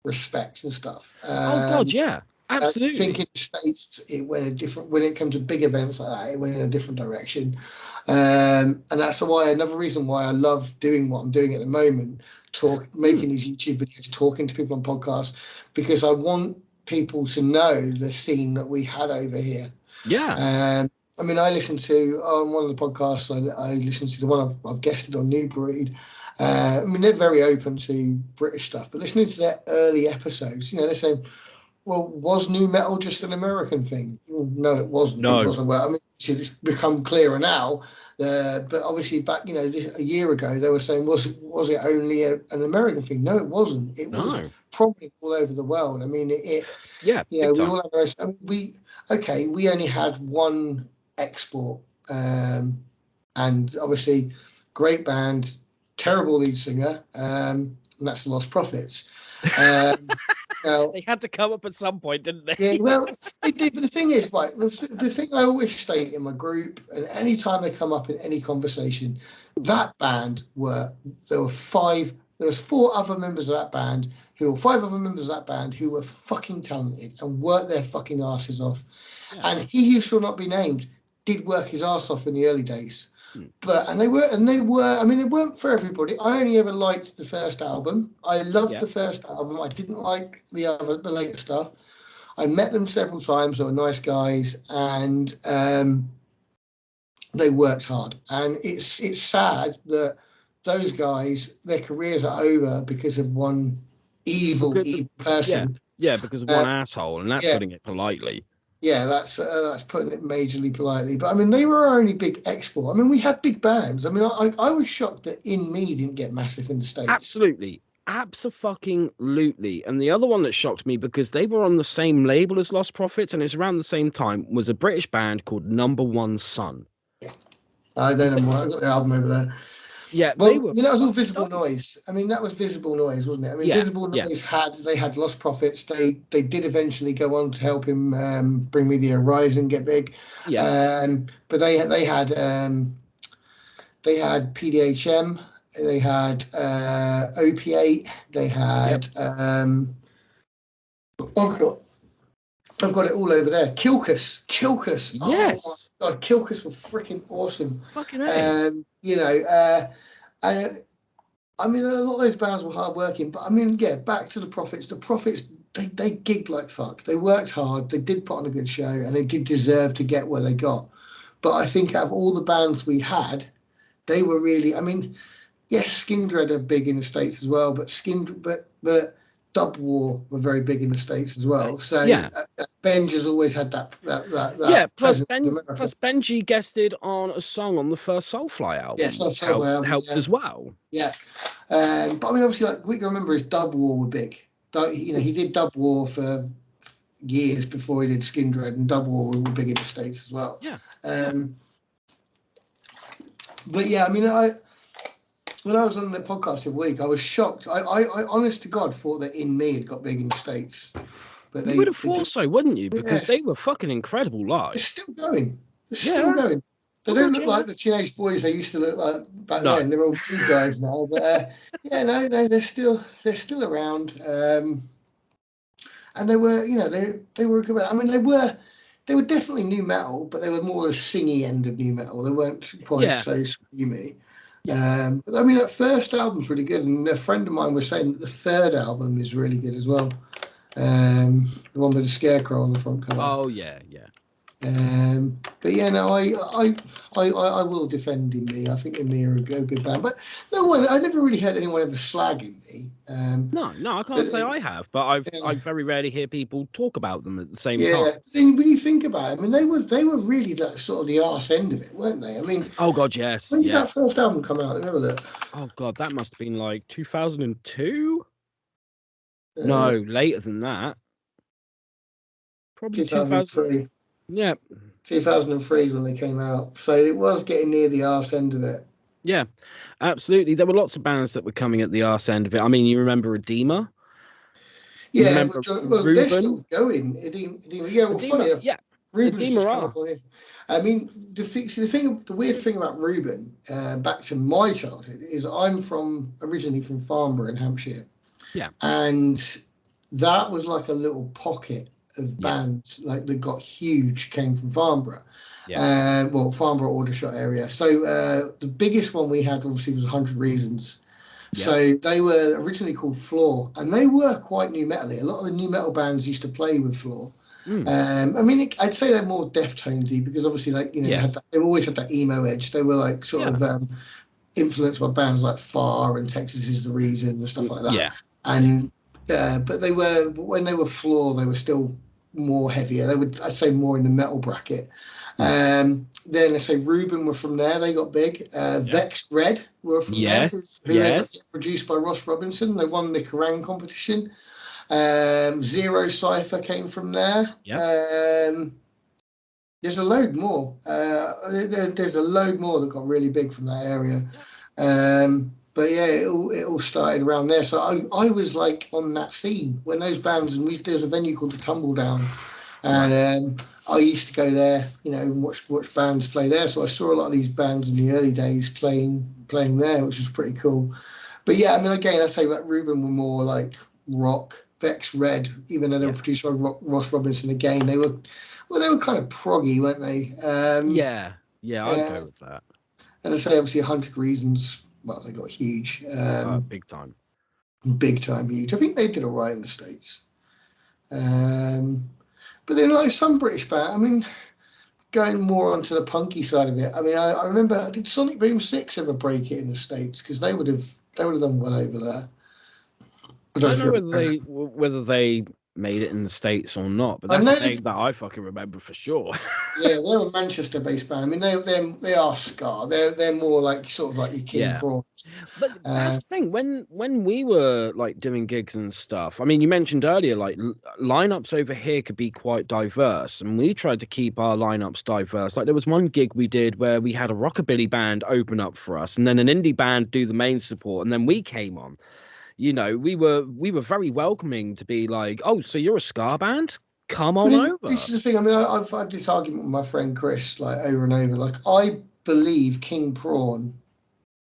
respect and stuff. Oh God, yeah. I think Absolutely. in the States it went a different. When it came to big events like that, it went in a different direction, and that's why another reason why I love doing what I'm doing at the moment, Hmm. making these YouTube videos, talking to people on podcasts, because I want people to know the scene that we had over here. Yeah. I mean, I listened to on one of the podcasts. I listened to the one I've guested on New Breed. I mean, they're very open to British stuff, but listening to their early episodes, they're saying, well, was new metal just an American thing? Well, no, it wasn't. It No. wasn't. Well, I mean, it's become clearer now. But obviously, back a year ago, they were saying, was it only an American thing? No, it wasn't. It was No. prominent all over the world. I mean, Yeah. Big we time. all had our. I mean, we only had one export, and obviously, great band, terrible lead singer, and that's the Lost Prophets. Now, They had to come up at some point, didn't yeah, they? well, they do. But the thing is, right, the thing I always state in my group, and any time they come up in any conversation, that band there were five, there was four other members of that band five other members of that band who were fucking talented and worked their fucking asses off. Yeah. And he who shall not be named did work his ass off in the early days. Hmm. But I mean, they weren't for everybody. I only ever liked the first album. I loved Yeah. the first album. I didn't like the later stuff. I met them several times. They were nice guys, and they worked hard. And it's sad that those guys, their careers are over because of one evil, Because evil yeah. person. Yeah, because of Uh, one asshole, and that's yeah, putting it politely. yeah, that's putting it majorly politely. But I mean, they were our only big export. I mean, we had big bands. I mean, I was shocked that In Me didn't get massive in the States. Absolutely. Abso-fucking-lutely. And the other one that shocked me, because they were on the same label as Lost Prophets and it's around the same time, was a British band called Number One Sun. I don't know. I've got the album over there. Yeah, they Well, were I mean, that was all fucking Visible dope. Noise. I mean, that was Visible Noise, wasn't it? I mean, Yeah, Visible yeah, Noise had Lost Prophets. They did eventually go on to help him bring Me the Horizon get big, yeah, but they had PDHM, they had Opiate, they yep, had I've got I've got it all over there. Kilkus. Oh my yes, god, Kilkus were freaking awesome. fucking A. Um, you know, I, I mean, a lot of those bands were hard working, but I mean, yeah, back to the Prophets. The Prophets, they gigged like fuck. They worked hard. They did put on a good show, and they did deserve to get where they got. But I think out of all the bands we had, they were really. I mean, yes, Skin Dread are big in the States as well, but Dub War were very big in the States as well. So Yeah, Benji's always had that Plus presence in America. Benji guested on a song on the first Soulfly Yeah, album, which Soulfly album, helped yeah. as well. Yeah, but I mean, obviously, like we can remember his Dub War were big. He did Dub War for years before he did Skin Dread, and Dub War were big in the States as well. Yeah. But yeah, I mean, when I was on the podcast the other week, I was shocked. I honest to God, thought that In Me had got big in the States, but You would have thought so, wouldn't you? Because they were fucking incredible live. It's still going. It's Yeah. still going. They Oh, don't God, look like the teenage boys they used to look like back No. then. They're all new guys now, but no, they're still around. And they were, they were good. I mean, they were definitely new metal, but they were more the singy end of new metal. They weren't quite so screamy. But I mean, that first album's really good, and a friend of mine was saying that the third album is really good as well. The one with the scarecrow on the front cover. Oh yeah. But yeah, no, I will defend In Me. I think In Me are a good band, but no one. I never really heard anyone ever slagging Me. No, I can't say I have, but I very rarely hear people talk about them at the same time. Yeah, when you think about it, I mean, they were really that sort of the arse end of it, weren't they? I mean, oh God, yes. When did that first album come out? Remember that? Oh God, that must have been like 2002. No, later than that. Probably 2003. Yeah. 2003 is when they came out. So it was getting near the arse end of it. Yeah, absolutely. There were lots of bands that were coming at the arse end of it. I mean, you remember Redeemer? Yeah, remember well, they're still going. Edema. Yeah, well, funny enough, yeah. Ruben's just come up on it. I mean, the weird thing about Ruben, back to my childhood, is I'm originally from Farnborough in Hampshire. Yeah. And that was like a little pocket of bands like that got huge came from Farnborough. Yeah. Well, Farnborough Aldershot area. So the biggest one we had obviously was 100 Reasons. Yeah. So they were originally called FWAH, and they were quite new metal-y. A lot of the new metal bands used to play with FWAH. I mean, I'd say they're more Deftonesy because obviously, like they've always had that emo edge. They were like sort of influenced by bands like FAR and Texas Is the Reason and stuff like that. Yeah. And but when they were FWAH, they were still more heavier. I'd say more in the metal bracket. Then let's say Ruben were from there. They got big. Vexed Red were from there. Who ended up produced by Ross Robinson. They won the Kerrang competition. Zero Cipher came from there. There's a load more. There's a load more that got really big from that area. But yeah, it all started around there. So I was like on that scene when those bands, and there's a venue called the Tumble Down, and I used to go there, and watch bands play there. So I saw a lot of these bands in the early days playing there, which was pretty cool. But yeah, I mean, again, I'd say that Ruben were more like rock. Vex Red, even though they were produced by Ross Robinson, again, they were kind of proggy, weren't they? I'd go with that. And I say, obviously, 100 Reasons. Well, they got huge. Big time. Big time huge. I think they did all right in the States. But then, like some British band, I mean, going more onto the punky side of it. I mean, I remember, did Sonic Boom 6 ever break it in the States? Because they would have done well over there. I don't know whether they made it in the States or not, but that's a name that I fucking remember for sure. Yeah, they're a Manchester-based band. I mean, they are ska. They're more like sort of like your King Prawns. But that's the thing. When we were like doing gigs and stuff, I mean, you mentioned earlier like lineups over here could be quite diverse, and we tried to keep our lineups diverse. Like there was one gig we did where we had a rockabilly band open up for us, and then an indie band do the main support, and then we came on. We were very welcoming to be like, oh, so you're a ska band? Come on over. This is the thing. I mean, I've had this argument with my friend Chris, like over and over. Like, I believe King Prawn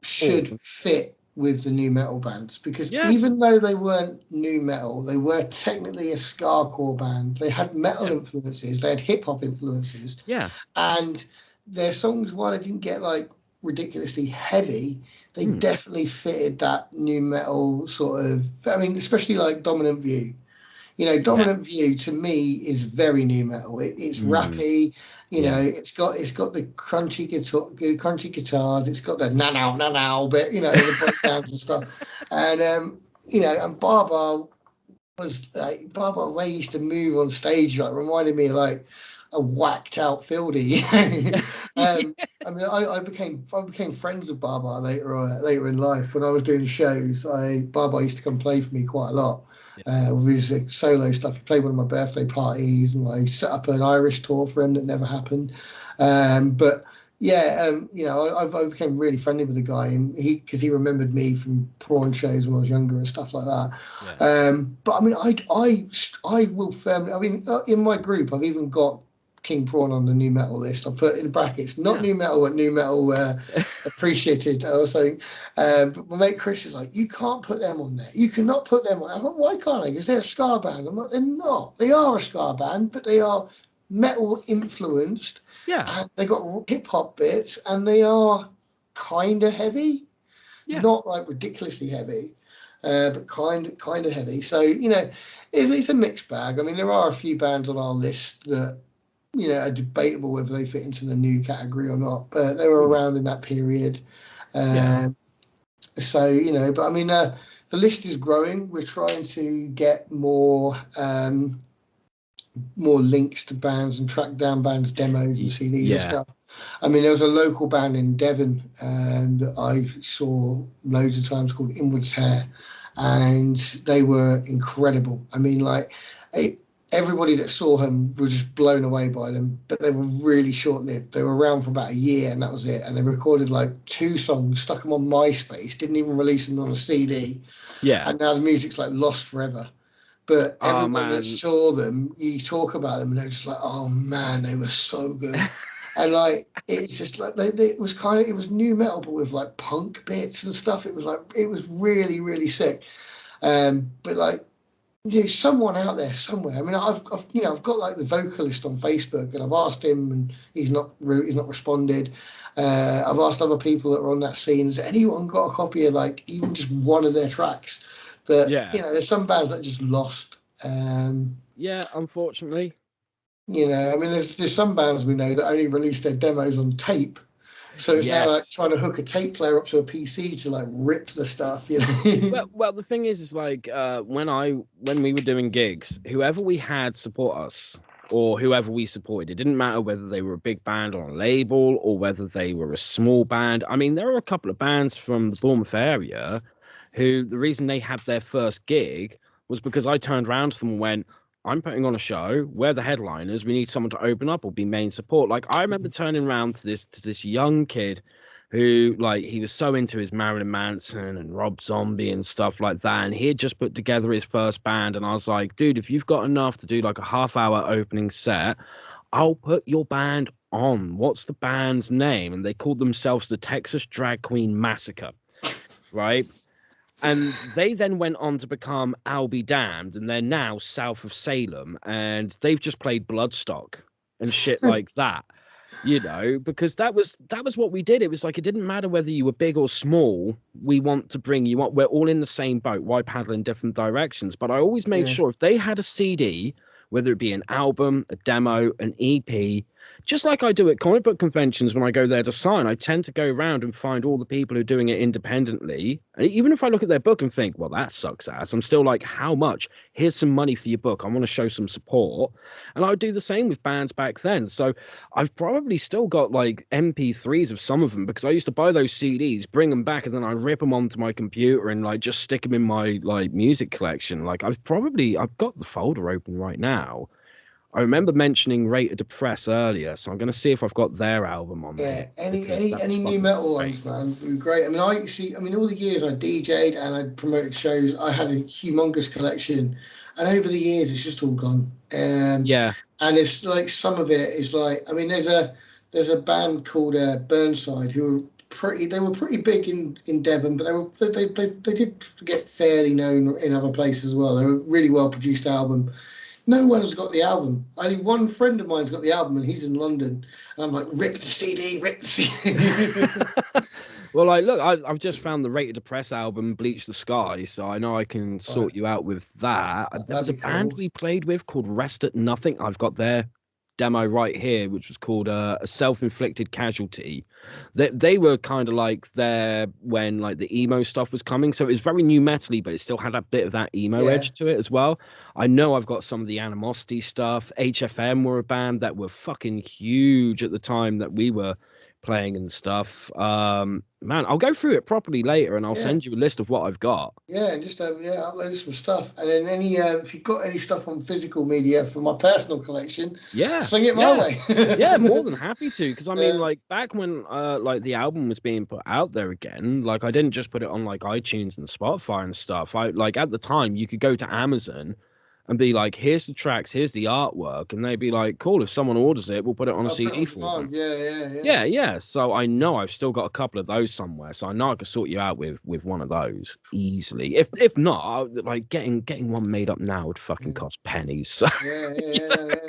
should fit with the new metal bands because even though they weren't new metal, they were technically a ska-core band. They had metal influences. They had hip-hop influences. Yeah. And their songs, while they didn't get like ridiculously heavy, they definitely fitted that new metal sort of. I mean, especially like Dominant View. Dominant View to me is very new metal. It's rappy. It's got the crunchy guitars. It's got the na now bit. The breakdowns and stuff. And and Baba was like Baba Ray used to move on stage, like reminded me of like a whacked out Fieldy. I mean, I became friends with Baba later in life when I was doing shows. Baba used to come play for me quite a lot. With his solo stuff, he played one of my birthday parties, and I set up an Irish tour for him that never happened. But yeah, I became really friendly with the guy, and because he remembered me from prawn shows when I was younger and stuff like that. Yeah. But I mean, I will firmly. I mean, in my group, I've even got King Prawn on the new metal list. I put in brackets, not Yeah. new metal, but new metal appreciated. Also, but my mate Chris is like, you can't put them on there. You cannot put them on. I'm like, why can't I? Because they're a ska band. I'm like, they're not. They are a ska band, but they are metal influenced, Yeah. and they got hip hop bits, and they are kind of heavy, Yeah. not like ridiculously heavy, but kind of heavy. So it's a mixed bag. I mean, there are a few bands on our list that are debatable whether they fit into the new category or not, but they were Mm. around in that period. Yeah. So but I mean, the list is growing. We're trying to get more links to bands and track down bands' demos and CDs and Yeah. stuff. I mean, there was a local band in Devon that I saw loads of times called Inwards Hair, and they were incredible. I mean, like, everybody that saw them was just blown away by them, but they were really short lived. They were around for about a year, and that was it. And they recorded like 2 songs, stuck them on MySpace, didn't even release them on a CD, Yeah. and now the music's like lost forever. But Oh everyone that man. saw them, you talk about them, and they're just like, "Oh man, they were so good." And like, it's just like it was it was new metal, but with like punk bits and stuff. It was really really sick. But like, someone out there somewhere. I mean, I've got like the vocalist on Facebook, and I've asked him, and he's not responded. I've asked other people that are on that scene, has anyone got a copy of like even just one of their tracks? But Yeah. there's some bands that just lost. Yeah. Unfortunately. I mean, there's some bands we know that only release their demos on tape. So it's now like Yes. trying to hook a tape player up to a PC to like rip the stuff, you know. Well, the thing is like when we were doing gigs, whoever we had support us or whoever we supported, it didn't matter whether they were a big band on a label or whether they were a small band. I mean, there are a couple of bands from the Bournemouth area who the reason they had their first gig was because I turned around to them and went, I'm putting on a show. We're the headliners. We need someone to open up or be main support. Like I remember turning around to this young kid who like he was so into his Marilyn Manson and Rob Zombie and stuff like that, and he had just put together his first band, and I was like, dude, if you've got enough to do like a half-hour opening set, I'll put your band on. What's the band's name? And they called themselves the Texas Drag Queen Massacre, right? And they then went on to become I'll Be Damned, and they're now south of Salem, and they've just played Bloodstock and shit like that, because that was what we did. It was like it didn't matter whether you were big or small. We want to bring you up. We're all in the same boat. Why paddle in different directions? But I always made Yeah, sure if they had a CD, whether it be an album, a demo, an EP, just like I do at comic book conventions when I go there to sign, I tend to go around and find all the people who are doing it independently. And even if I look at their book and think, well, that sucks ass, I'm still like, how much? Here's some money for your book. I want to show some support. And I would do the same with bands back then. So I've probably still got like MP3s of some of them because I used to buy those CDs, bring them back, and then I'd rip them onto my computer and like just stick them in my like music collection. Like I've got the folder open right now. I remember mentioning Rate of Depress earlier, so I'm going to see if I've got their album on here yeah. Any because any that's any new fucking metal great. ones, man, were great. I mean, all the years I DJ'd and I promoted shows, I had a humongous collection, and over the years, it's just all gone. Yeah, And it's like some of it is like, I mean, there's a band called Burnside who were pretty big in Devon, but they did get fairly known in other places as well. They were a really well produced album. No one's got the album. Only one friend of mine's got the album, and he's in London. And I'm like, rip the CD, rip the CD. well, like, look, I've just found the Rate of Depress album, Bleach the Sky, so I know I can Right, sort you out with that. There that'd was a be band cool. we played with called Rest at Nothing. I've got their demo right here, which was called a self-inflicted casualty. They were kind of like there when like the emo stuff was coming, so it was very new metally, but it still had a bit of that emo Yeah, edge to it as well. I know I've got some of the Animosity stuff. HFM were a band that were fucking huge at the time that we were playing and stuff. Man, I'll go through it properly later, and I'll yeah. send you a list of what I've got. Yeah, and just upload some stuff, and then any if you've got any stuff on physical media for my personal collection, Yeah, sling it my yeah. way. Yeah, more than happy to, because I mean, uh, like back when like the album was being put out there again, like I didn't just put it on like iTunes and Spotify and stuff. I like at the time you could go to Amazon and be like, here's the tracks, here's the artwork, and they'd be like, cool, if someone orders it, we'll put it on a I'll put it CD on for them. demand. Yeah, yeah, yeah. Yeah, yeah. So I know I've still got a couple of those somewhere, so I know I could sort you out with one of those easily. If not, like getting one made up now would fucking Yeah. cost pennies. So Yeah.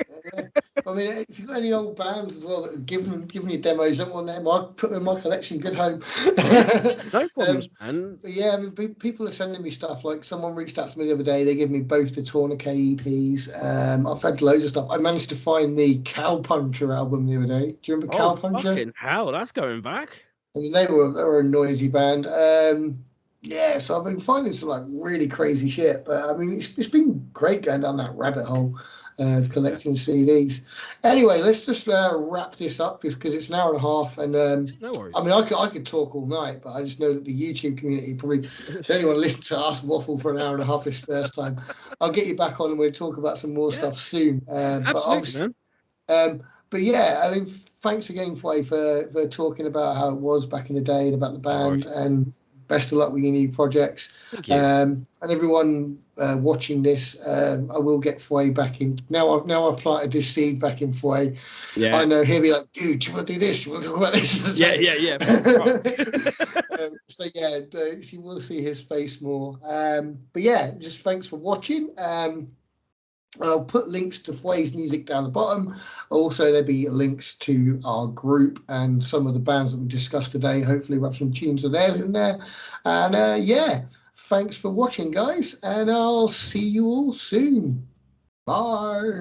I mean, if you've got any old bands as well that have given you demos, don't want them, I'll put them in my collection. Good home. yeah, yeah, no problems, um, man. but yeah, I mean, people are sending me stuff. Like someone reached out to me the other day. They gave me both the Tourniquet EPs. I've had loads of stuff. I managed to find the Cowpuncher album the other day. Do you remember Oh, Cowpuncher? fucking hell, that's going back. And they were a noisy band. Yeah, so I've been finding some like really crazy shit. But I mean, it's been great going down that rabbit hole of Yeah, collecting CDs. Anyway, let's just wrap this up because it's an hour and a half. And no worries. I mean, I could talk all night, but I just know that the YouTube community probably don't even want to listen to us waffle for an hour and a half this first time. I'll get you back on and we'll talk about some more Yeah, stuff soon. But absolutely, obviously, man. but yeah, I mean, thanks again, Fway, for talking about how it was back in the day and about the No band. worries. And best of luck with your new projects. Thank you. And everyone watching this, I will get Fway back in. Now I've planted this seed back in Fway. I Yeah, know he'll be like, dude, do you want to do this? You want to talk about this? yeah, yeah, yeah. Fuck. So yeah, you will see his face more. But yeah, just thanks for watching. I'll put links to Fway's music down the bottom. Also, there'll be links to our group and some of the bands that we discussed today. Hopefully, we'll have some tunes of theirs in there. And yeah, thanks for watching, guys. And I'll see you all soon. Bye.